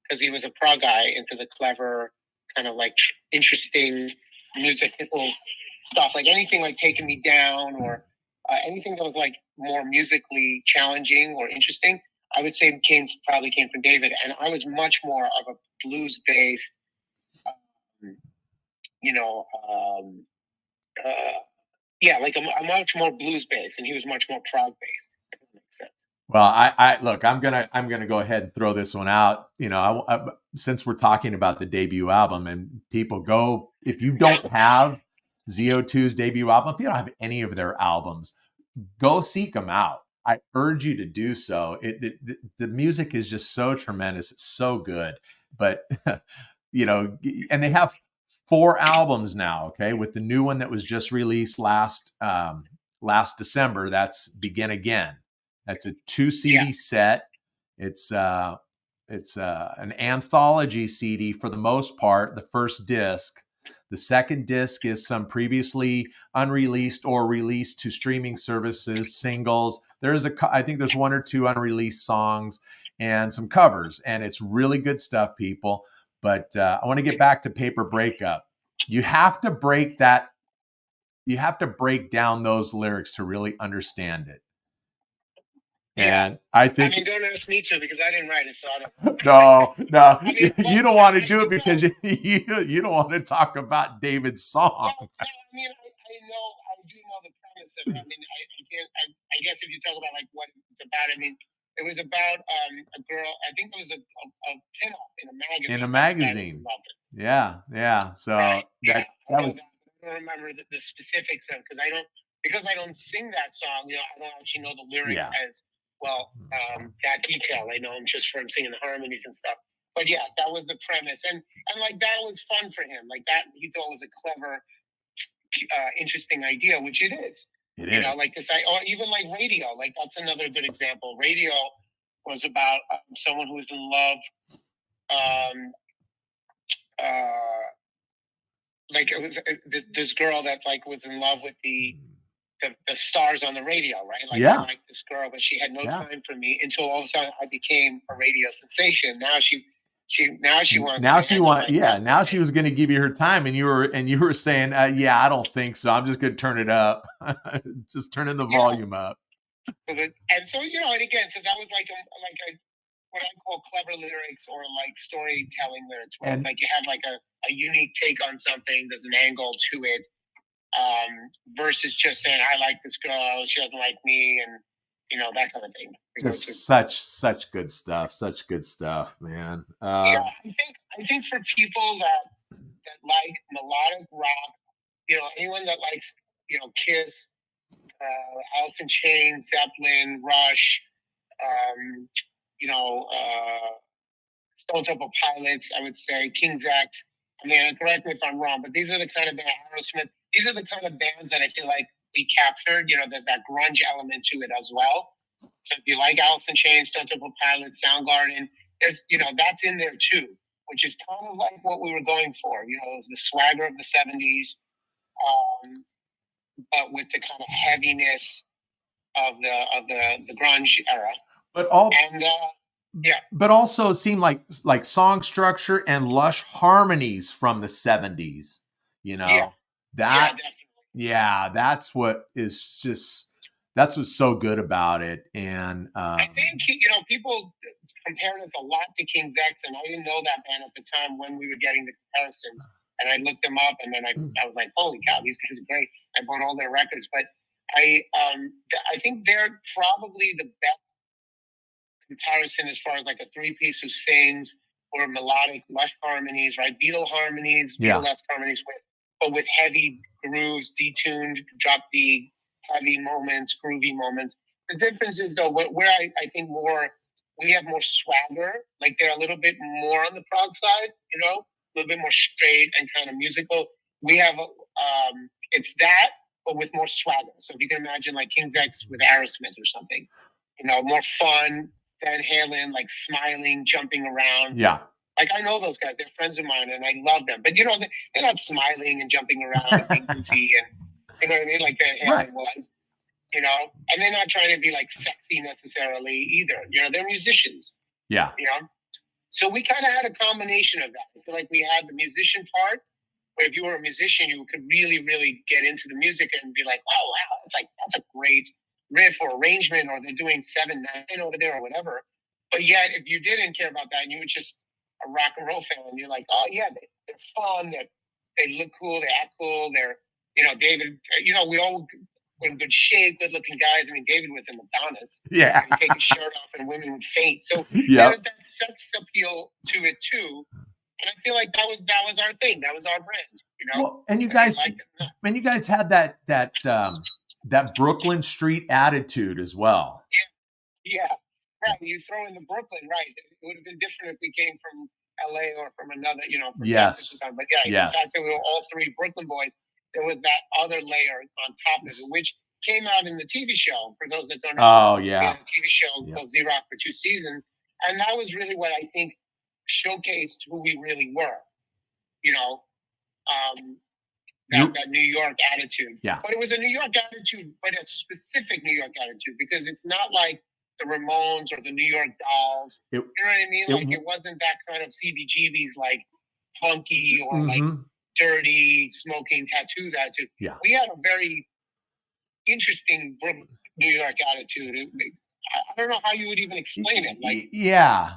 because he was a prog guy, into the clever kind of like interesting musical stuff, like anything like "Taking Me Down" or anything that was like more musically challenging or interesting. I would say probably came from David, and I was much more of a blues based, you know, yeah, like a much more blues based, and he was much more prog based. If that makes sense. Well, I look, I'm gonna go ahead and throw this one out. Since we're talking about the debut album, and people go, if you don't have ZO2's debut album, if you don't have any of their albums, go seek them out. I urge you to do so. The music is just so tremendous. It's so good. But and they have 4 albums now. Okay, with the new one that was just released last December. That's Begin Again. That's a 2 CD set. It's an anthology CD for the most part. The first disc. The second disc is some previously unreleased or released to streaming services singles. I think there's one or two unreleased songs and some covers, and it's really good stuff, people. But I want to get back to Paper Breakup. You have to break that. You have to break down those lyrics to really understand it. And I think, don't ask me to, because I didn't write it, so I don't. no, I mean, you don't want to do it because you don't want to talk about David's song. Well, I mean, I do know the premise of it. I mean, I can't. I guess if you talk about like what it's about, I mean, it was about a girl. I think it was a pinup in a magazine. In a magazine. Yeah. So right. that was. I don't remember the specifics of, because I don't sing that song. You know, I don't actually know the lyrics as well. That detail, I know them just from singing the harmonies and stuff. But yes, that was the premise, and like that was fun for him. Like that, he thought was a clever, interesting idea, which it is. You know, like this, or even like Radio. Like that's another good example. Radio was about someone who was in love. Like it was this girl that like was in love with the stars on the radio, right? Like I liked this girl, but she had no time for me until all of a sudden I became a radio sensation. Now she wants. Now she was going to give you her time, and you were saying, I don't think so. I'm just going to turn it up, just turning the volume up. And so you know, and again, so that was like a what I call clever lyrics, or like storytelling lyrics, where it's like you have like a unique take on something. There's an angle to it, versus just saying I like this girl, she doesn't like me, and you know, that kind of thing. Just such good stuff, man. I think for people that like melodic rock, you know, anyone that likes, you know, Kiss, Alice in Chains, Zeppelin, Rush, you know, Stone Temple Pilots, I would say, King's X. I mean, correct me if I'm wrong, but these are the kind of bands, Aerosmith, these are the kind of bands that I feel like we captured. You know, there's that grunge element to it as well. So if you like Alice in Chains, Stone Temple Pilots, Soundgarden, there's, you know, that's in there too, which is kind of like what we were going for. You know, it was the swagger of the 70s, but with the kind of heaviness of the grunge era. But also seemed like song structure and lush harmonies from the 70s. You know, that's what is just. That's what's so good about it. And I think, you know, people compared us a lot to King's X, and I didn't know that band at the time when we were getting the comparisons. And I looked them up, and then I was like, holy cow, these guys are great. I bought all their records. But I think they're probably the best comparison as far as like a three-piece who sings, or melodic, lush harmonies, right? Beatle harmonies, Beatle-esque harmonies, but with heavy grooves, detuned, drop D, heavy moments, groovy moments. The difference is, though, where I think we have more swagger. Like they're a little bit more on the prog side, you know, a little bit more straight and kind of musical. We have it's that, but with more swagger. So if you can imagine like King's X with Aerosmith or something, you know, more fun. Van Halen, like smiling, jumping around. Yeah. Like I know those guys; they're friends of mine, and I love them. But you know, they're not smiling and jumping around and being goofy, and you know what I mean, like Van Halen was. You know, and they're not trying to be like sexy necessarily either. You know, they're musicians. Yeah. You know, so we kind of had a combination of that. I feel like we had the musician part, where if you were a musician, you could really, really get into the music and be like, oh wow, that's a great riff or arrangement, or they're doing 7/9 over there or whatever. But yet, if you didn't care about that and you were just a rock and roll fan, you're like, oh yeah, they're fun, they look cool, they act cool, they're, you know, David, you know, we all were in good shape, good looking guys. I mean, David was in Madonna's. Yeah. He'd take his shirt off and women would faint. So there was that sex appeal to it too. And I feel like that was our thing. That was our brand, you know. Well, and you guys had that Brooklyn street attitude as well. Yeah, right. You throw in the Brooklyn, right? It would have been different if we came from LA or from another, you know, from San Francisco. But the fact that we were all three Brooklyn boys, there was that other layer on top of it, which came out in the TV show. For those that don't know, we had a TV show called Z-Rock for 2 seasons. And that was really what I think showcased who we really were, you know. that New York attitude. Yeah. But it was a New York attitude, but a specific New York attitude, because it's not like the Ramones or the New York Dolls. You know what I mean? Like, it wasn't that kind of CBGB's, like funky or like dirty, smoking tattoos attitude. Yeah. We had a very interesting New York attitude. I don't know how you would even explain it. Like, yeah.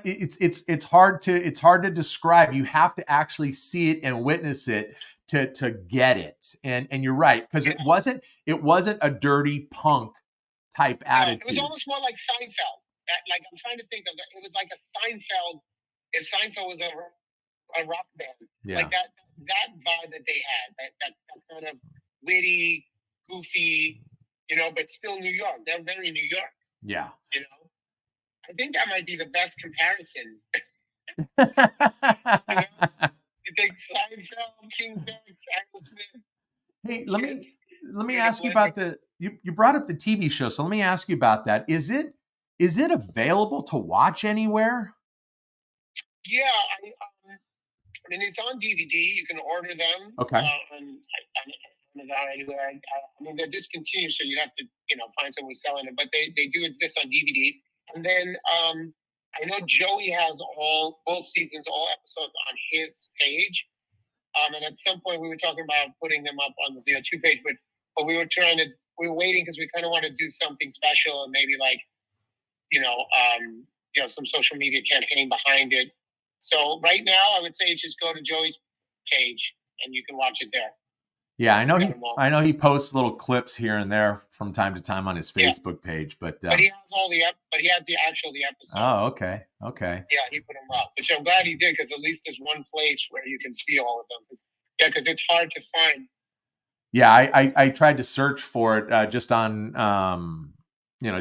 It's hard to describe. You have to actually see it and witness it to get it. And you're right, because it wasn't a dirty punk type attitude. It was almost more like Seinfeld. Like, I'm trying to think of that. It was like a Seinfeld. If Seinfeld was a rock band, like that vibe that they had, that kind of witty, goofy, but still New York. They're very New York. Yeah. I think that might be the best comparison. You take Seinfeld, King Bex, Aerosmith. Hey, let me ask you about you brought up the TV show, so let me ask you about that. Is it available to watch anywhere? Yeah, I mean, it's on DVD. You can order them. Okay. On Amazon anywhere. I mean, they're discontinued, so you have to, find someone who's selling it. But they do exist on DVD. And then I know Joey has both seasons, all episodes on his page. And at some point we were talking about putting them up on the ZO2 page, but we were waiting because we kind of want to do something special and maybe like, some social media campaign behind it. So right now I would say just go to Joey's page and you can watch it there. Yeah, I know he posts little clips here and there from time to time on his Facebook page, but he has he has the episodes. Oh, okay. Yeah, he put them up, which I'm glad he did, because at least there's one place where you can see all of them. Because it's hard to find. Yeah, I tried to search for it just on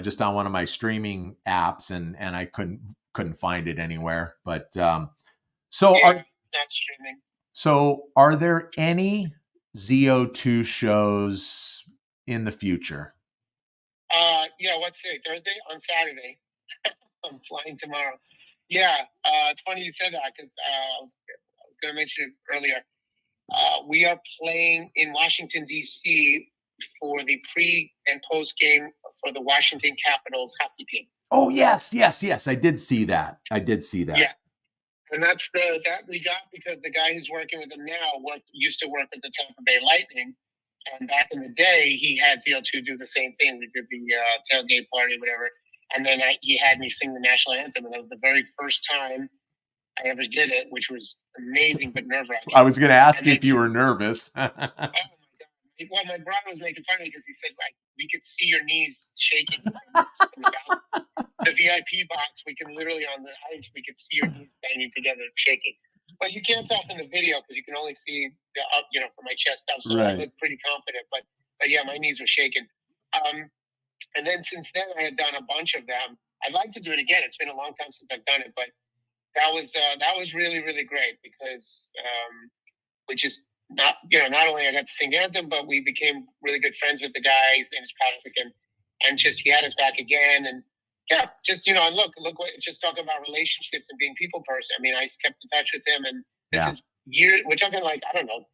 just on one of my streaming apps, and I couldn't find it anywhere. But it's not streaming. So are there any ZO2 shows in the future? Yeah, what's today? Thursday? On Saturday. I'm flying tomorrow. Yeah, it's funny you said that, because I was going to mention it earlier. We are playing in Washington, D.C. for the pre and post game for the Washington Capitals hockey team. Oh, yes. I did see that. Yeah. And that's that we got because the guy who's working with them now used to work at the Tampa Bay Lightning. And back in the day, he had ZO2 do the same thing. We did the tailgate party, whatever. And then he had me sing the national anthem. And that was the very first time I ever did it, which was amazing but nerve-wracking. I was going to ask you if you were nervous. Oh, my God. Well, my brother was making fun of me because he said, like, we could see your knees shaking. The VIP box, we can literally, on the ice, we could see your knees banging together, shaking. But you can't tell from the video because you can only see the up, from my chest up. So right. I look pretty confident. But yeah, my knees were shaking. And then since then, I had done a bunch of them. I'd like to do it again. It's been a long time since I've done it, but that was really, really great because we just not only I got to sing anthem, but we became really good friends with the guy. His name is Patrick, and just he had us back again. And yeah, just and look what, just talking about relationships and being people person. I mean, I kept in touch with him, and this is years. We're talking like, I don't know,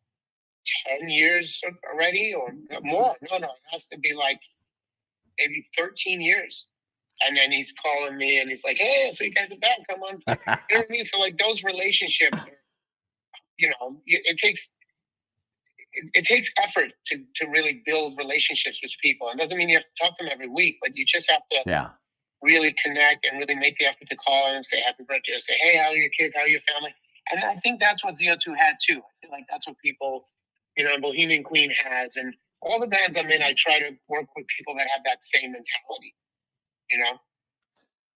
10 years already or more. No, it has to be like maybe 13 years. And then he's calling me and he's like, "Hey, so you guys are back? Come on." You know what I mean? So like those relationships, it takes effort to really build relationships with people. It doesn't mean you have to talk to them every week, but you just have to really connect and really make the effort to call and say happy birthday or say, "Hey, how are your kids? How are your family?" And I think that's what ZO2 had too. I feel like that's what people, Bohemian Queen has. And all the bands I'm in, I try to work with people that have that same mentality,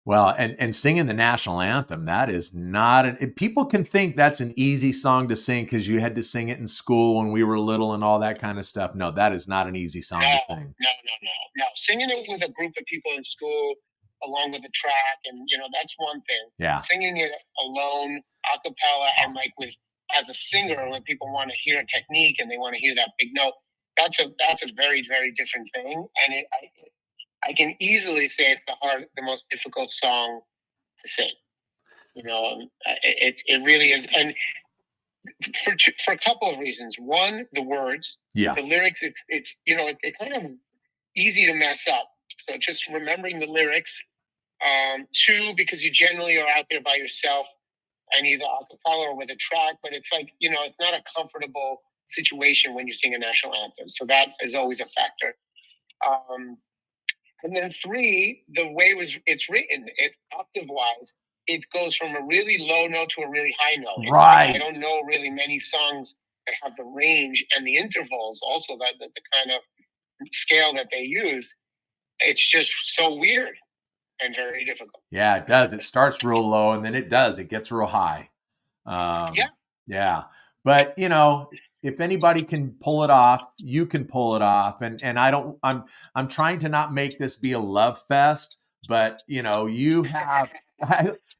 Well, and singing the national anthem, that is not people can think that's an easy song to sing because you had to sing it in school when we were little and all that kind of stuff. No, that is not an easy song to sing. No. Singing it with a group of people in school, along with the track, and that's one thing. Yeah. Singing it alone, a cappella, and like as a singer, when people want to hear a technique and they want to hear that big note, that's a very, very different thing. And I can easily say it's the most difficult song to sing. It really is. And for a couple of reasons. One, the words, Yeah. the lyrics. It's it kind of easy to mess up. So just remembering the lyrics. Two, because you generally are out there by yourself and either a cappella or with a track, but it's like, it's not a comfortable situation when you sing a national anthem. So that is always a factor. Um, and then three, the way it's written, octave wise, it goes from a really low note to a really high note. Right. I don't know really many songs that have the range and the intervals also that the kind of scale that they use. It's just so weird and very difficult. Yeah, it does. It starts real low and then it gets real high. Yeah. Yeah. But if anybody can pull it off, you can pull it off. And I'm trying to not make this be a love fest, but you have,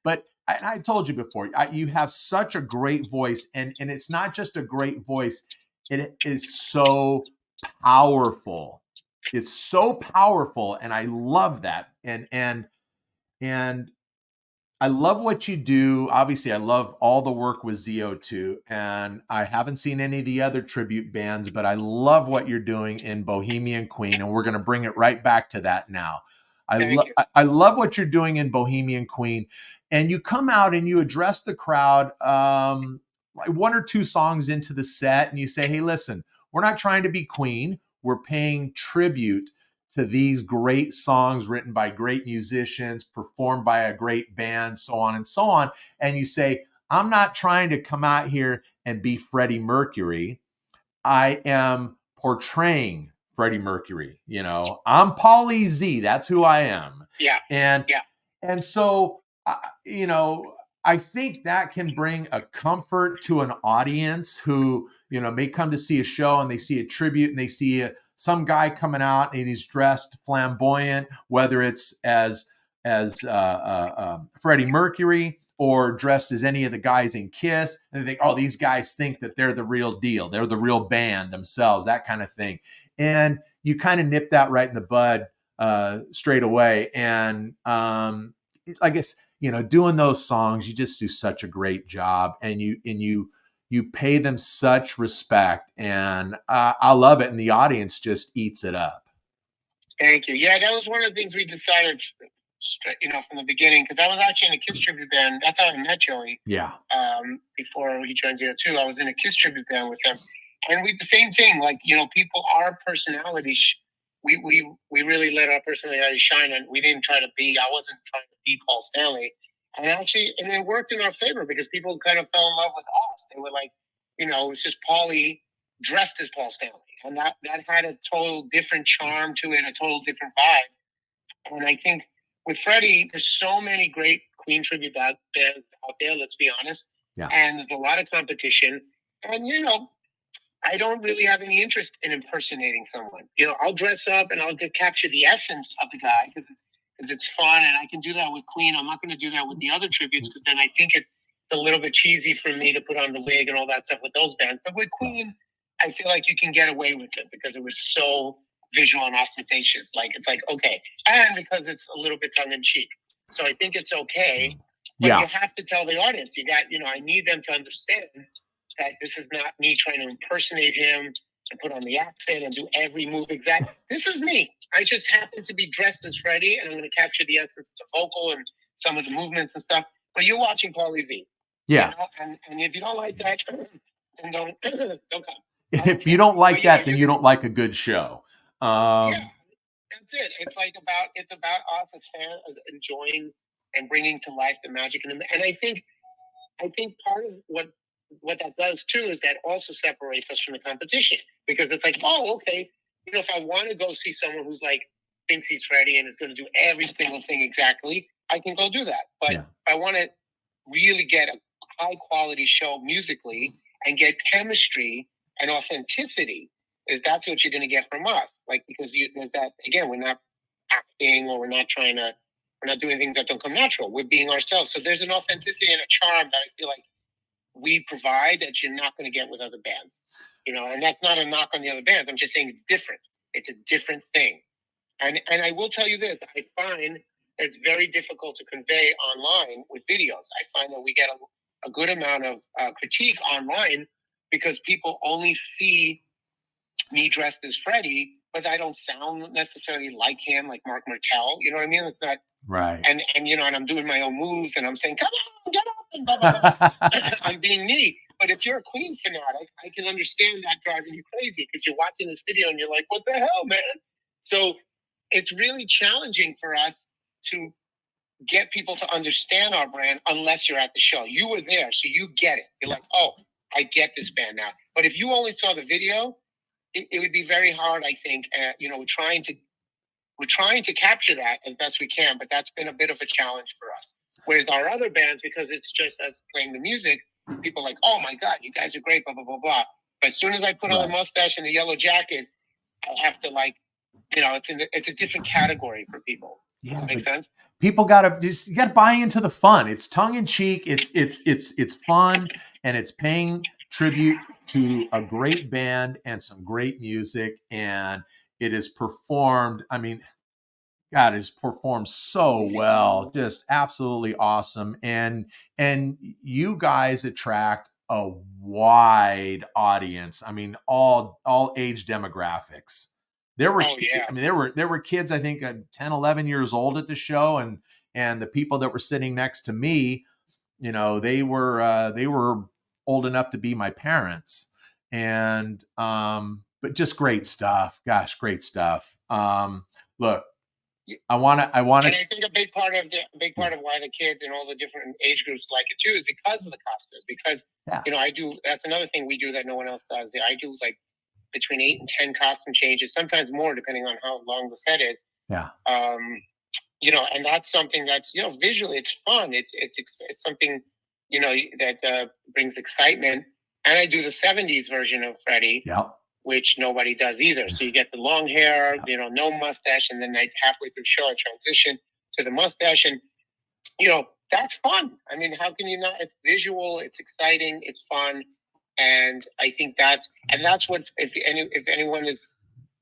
but I told you before, you have such a great voice, and it's not just a great voice. It is so powerful. It's so powerful. And I love that. And I love what you do. Obviously, I love all the work with ZO2, and I haven't seen any of the other tribute bands, but I love what you're doing in Bohemian Queen, and we're going to bring it right back to that now. Thank you. I love what you're doing in Bohemian Queen, and you come out and you address the crowd like one or two songs into the set, and you say, "Hey, listen, we're not trying to be Queen. We're paying tribute to these great songs written by great musicians, performed by a great band, so on and so on." And you say, I'm not trying to come out here and be Freddie Mercury. I am portraying Freddie Mercury. I'm Paulie Z. That's who I am. Yeah. And so, I think that can bring a comfort to an audience who, may come to see a show and they see a tribute and they see some guy coming out and he's dressed flamboyant, whether it's as Freddie Mercury or dressed as any of the guys in Kiss, and they think, oh, these guys think that they're the real deal. They're the real band themselves, that kind of thing. And you kind of nip that right in the bud straight away. And I guess, doing those songs, you just do such a great job, and you pay them such respect, and I love it. And the audience just eats it up. Thank you. Yeah, that was one of the things we decided, from the beginning, because I was actually in a Kiss tribute band. That's how I met Joey. Yeah. Before he joined ZO2, I was in a Kiss tribute band with him, and we the same thing. Like, people, our personalities, we really let our personality shine, and we didn't try to be. I wasn't trying to be Paul Stanley, and it worked in our favor because people kind of fell in love with us. They were like, it was just Paulie dressed as Paul Stanley, and that had a total different charm to it, a total different vibe. And I think with Freddie, there's so many great Queen tribute bands out there. Let's be honest. Yeah. And there's a lot of competition. And I don't really have any interest in impersonating someone. I'll dress up and I'll capture the essence of the guy because it's fun, and I can do that with Queen. I'm not going to do that with the other tributes because then I think it's a little bit cheesy for me to put on the wig and all that stuff with those bands. But with Queen, I feel like you can get away with it because it was so visual and ostentatious. Like, it's like, okay, and because it's a little bit tongue in cheek. So I think it's okay. But you have to tell the audience, I need them to understand that this is not me trying to impersonate him and put on the accent and do every move exact. This is me. I just happen to be dressed as Freddie, and I'm going to capture the essence of the vocal and some of the movements and stuff. But you're watching Paulie Z. Yeah. And if you don't like that, then don't come. If you don't like that, then you don't like a good show. Yeah, that's it. It's about us as fans enjoying and bringing to life the magic in them. And I think part of what that does too is that also separates us from the competition, because it's like, oh, okay, if I want to go see someone who's like thinks he's Freddie and is going to do every single thing exactly, I can go do that. But if I want to really get a high quality show musically and get chemistry and authenticity, that's what you're going to get from us. Like, because there's that, again, we're not acting, or we're not doing things that don't come natural. We're being ourselves. So there's an authenticity and a charm that I feel like we provide that you're not going to get with other bands. And that's not a knock on the other bands. I'm just saying it's different. It's a different thing. And I will tell you this, I find it's very difficult to convey online with videos. I find that we get a good amount of critique online because people only see me dressed as Freddie, but I don't sound necessarily like him, like Mark Martel. You know what I mean? It's not right. And and I'm doing my own moves, and I'm saying, "Come on, get up!" and blah blah blah. I'm being me. But if you're a Queen fanatic, I can understand that driving you crazy because you're watching this video and you're like, "What the hell, man?" So it's really challenging for us to get people to understand our brand unless you're at the show. You were there, so you get it. You're like, "Oh, I get this band now." But if you only saw the video, it would be very hard, I think. We're trying to capture that as best we can, but that's been a bit of a challenge for us. Whereas our other bands, because it's just us playing the music, people are like, "Oh my God, you guys are great, blah, blah, blah, blah." But as soon as I put on the mustache and the yellow jacket, I have to it's a different category for people. Yeah, does that make sense? People you gotta buy into the fun. It's tongue in cheek. It's fun, and it's paying tribute to a great band and some great music. And it is performed. I mean, God, it's performed so well, just absolutely awesome. And you guys attract a wide audience. I mean, all age demographics. There were, there were kids, I think 10, 11 years old at the show, and the people that were sitting next to me, they were old enough to be my parents. And but just great stuff. Gosh, great stuff. Look, I want to. And I think a big part of why the kids and all the different age groups like it too is because of the costumes. Because I do. That's another thing we do that no one else does. I do like between 8 and 10 costume changes, sometimes more depending on how long the set is. Yeah. And that's something that's visually it's fun. It's something that brings excitement. And I do the 70s version of Freddie. Yeah. Which nobody does either. So you get the long hair, no mustache, and then halfway through the show I transition to the mustache, and that's fun. I mean, how can you not? It's visual, it's exciting, it's fun, and I think that's what if anyone is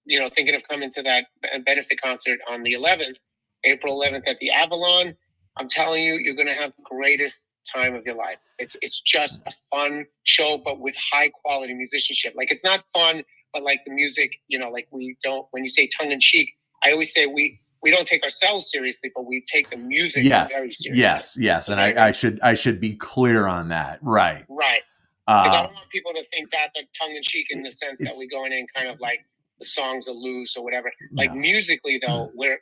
thinking of coming to that benefit concert on the 11th, April 11th at the Avalon, I'm telling you, you're going to have the greatest time of your life. It's just a fun show, but with high quality musicianship. Like it's not fun, but like the music, like we don't. When you say tongue in cheek, I always say we don't take ourselves seriously, but we take the music very seriously. Yes, and I should be clear on that. Right. Because I don't want people to think that tongue in cheek in the sense that we go in and kind of like the songs are loose or whatever. Like musically, though, we're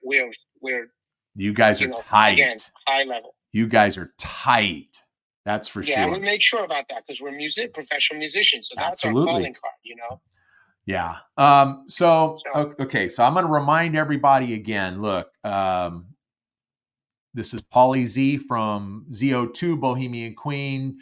you guys are tight. Again, high level. You guys are tight. That's for sure. Yeah, we make sure about that because we're professional musicians. So that's our calling card, Yeah. So okay. So I'm going to remind everybody again. Look, this is Paulie Z from ZO2, Bohemian Queen,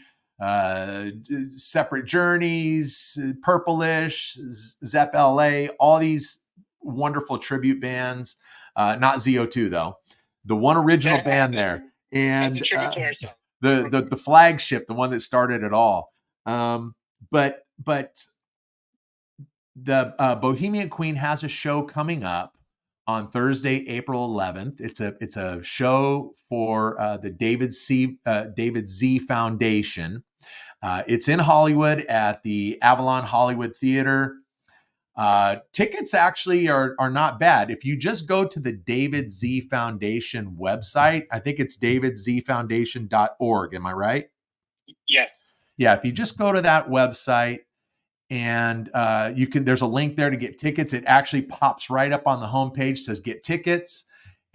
Separate Journeys, Purplish, Zepp LA, all these wonderful tribute bands. Not ZO2 though. The one original band there. And the flagship, the one that started it all. But the Bohemian Queen has a show coming up on Thursday, April 11th. It's a show for the David Z Foundation. It's in Hollywood at the Avalon Hollywood Theater. Tickets actually are not bad. If you just go to the David Z Foundation website, I think it's davidzfoundation.org. Am I right? Yes. Yeah. If you just go to that website and there's a link there to get tickets. It actually pops right up on the homepage, says get tickets,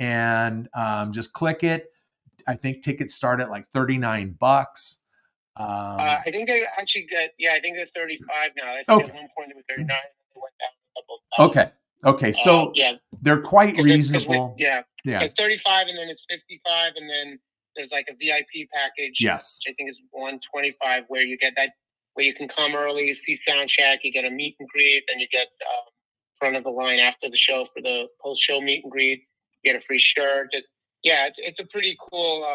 and just click it. I think tickets start at like $39. I think they actually I think they're 35 now. I think at one point they were 39. They went down a couple of times. Okay. So they're quite reasonable. It's 35 and then it's 55 and then there's like a VIP package. Yes. Which I think is 125 where you get that, where you can come early, see Soundcheck, you get a meet and greet, then you get front of the line after the show for the post-show meet and greet. You get a free shirt. It's a pretty cool.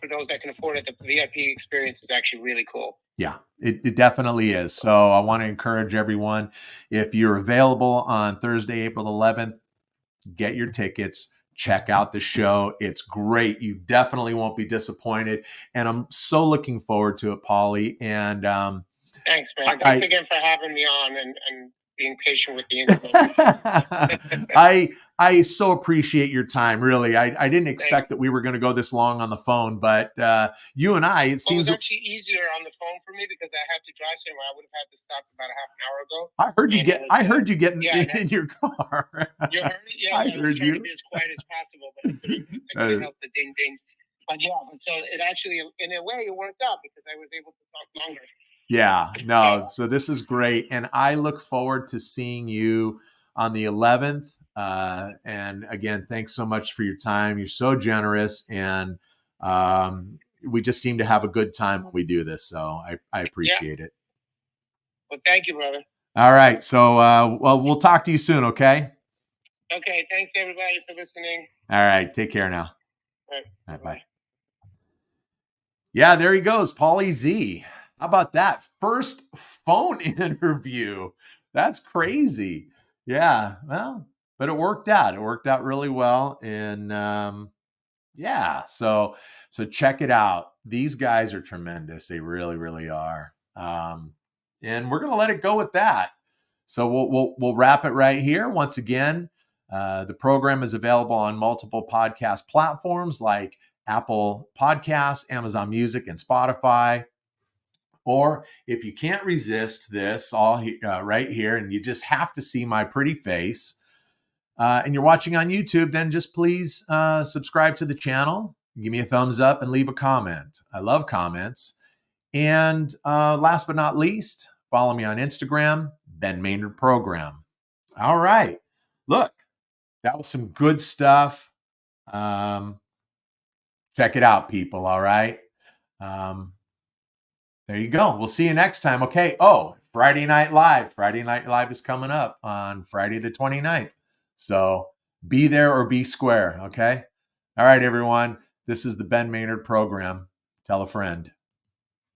For those that can afford it, the VIP experience is actually really cool. Yeah, it definitely is. So I want to encourage everyone, if you're available on Thursday, April 11th, get your tickets. check out the show. It's great. You definitely won't be disappointed. And I'm so looking forward to it, Paulie. And thanks, man. Thanks again for having me on and being patient with the interview. I so appreciate your time. Really, I didn't expect that we were going to go this long on the phone, but you and I, it seems it was actually easier on the phone for me because I had to drive somewhere. I would have had to stop about a half an hour ago. I heard you get in your car. You heard it? Yeah, I was trying to be as quiet as possible, but I couldn't help the ding dings. But yeah, so it actually, in a way, it worked out because I was able to talk longer. Yeah, no. So this is great, and I look forward to seeing you on the 11th. And again, thanks so much for your time. You're so generous, and we just seem to have a good time when we do this. So I appreciate it. Well, thank you, brother. All right. So well, we'll talk to you soon. Okay. Okay. Thanks everybody for listening. All right. Take care now. All right. Bye. Yeah, there he goes, Paulie Z. How about that? First phone interview. That's crazy. Yeah, well, but it worked out. It worked out really well. And yeah, so check it out. These guys are tremendous. They really, really are. And we're gonna let it go with that. So we'll wrap it right here. Once again, the program is available on multiple podcast platforms like Apple Podcasts, Amazon Music, and Spotify. Or if you can't resist this all right here and you just have to see my pretty face and you're watching on YouTube, then just please subscribe to the channel, give me a thumbs up, and leave a comment. I love comments. And last but not least, follow me on Instagram, Ben Maynard Program. All right. Look, that was some good stuff. Check it out, people. All right. There you go. We'll see you next time. Okay. Oh, Friday Night Live. Friday Night Live is coming up on Friday the 29th. So be there or be square. Okay. All right, everyone. This is the Ben Maynard Program. Tell a friend.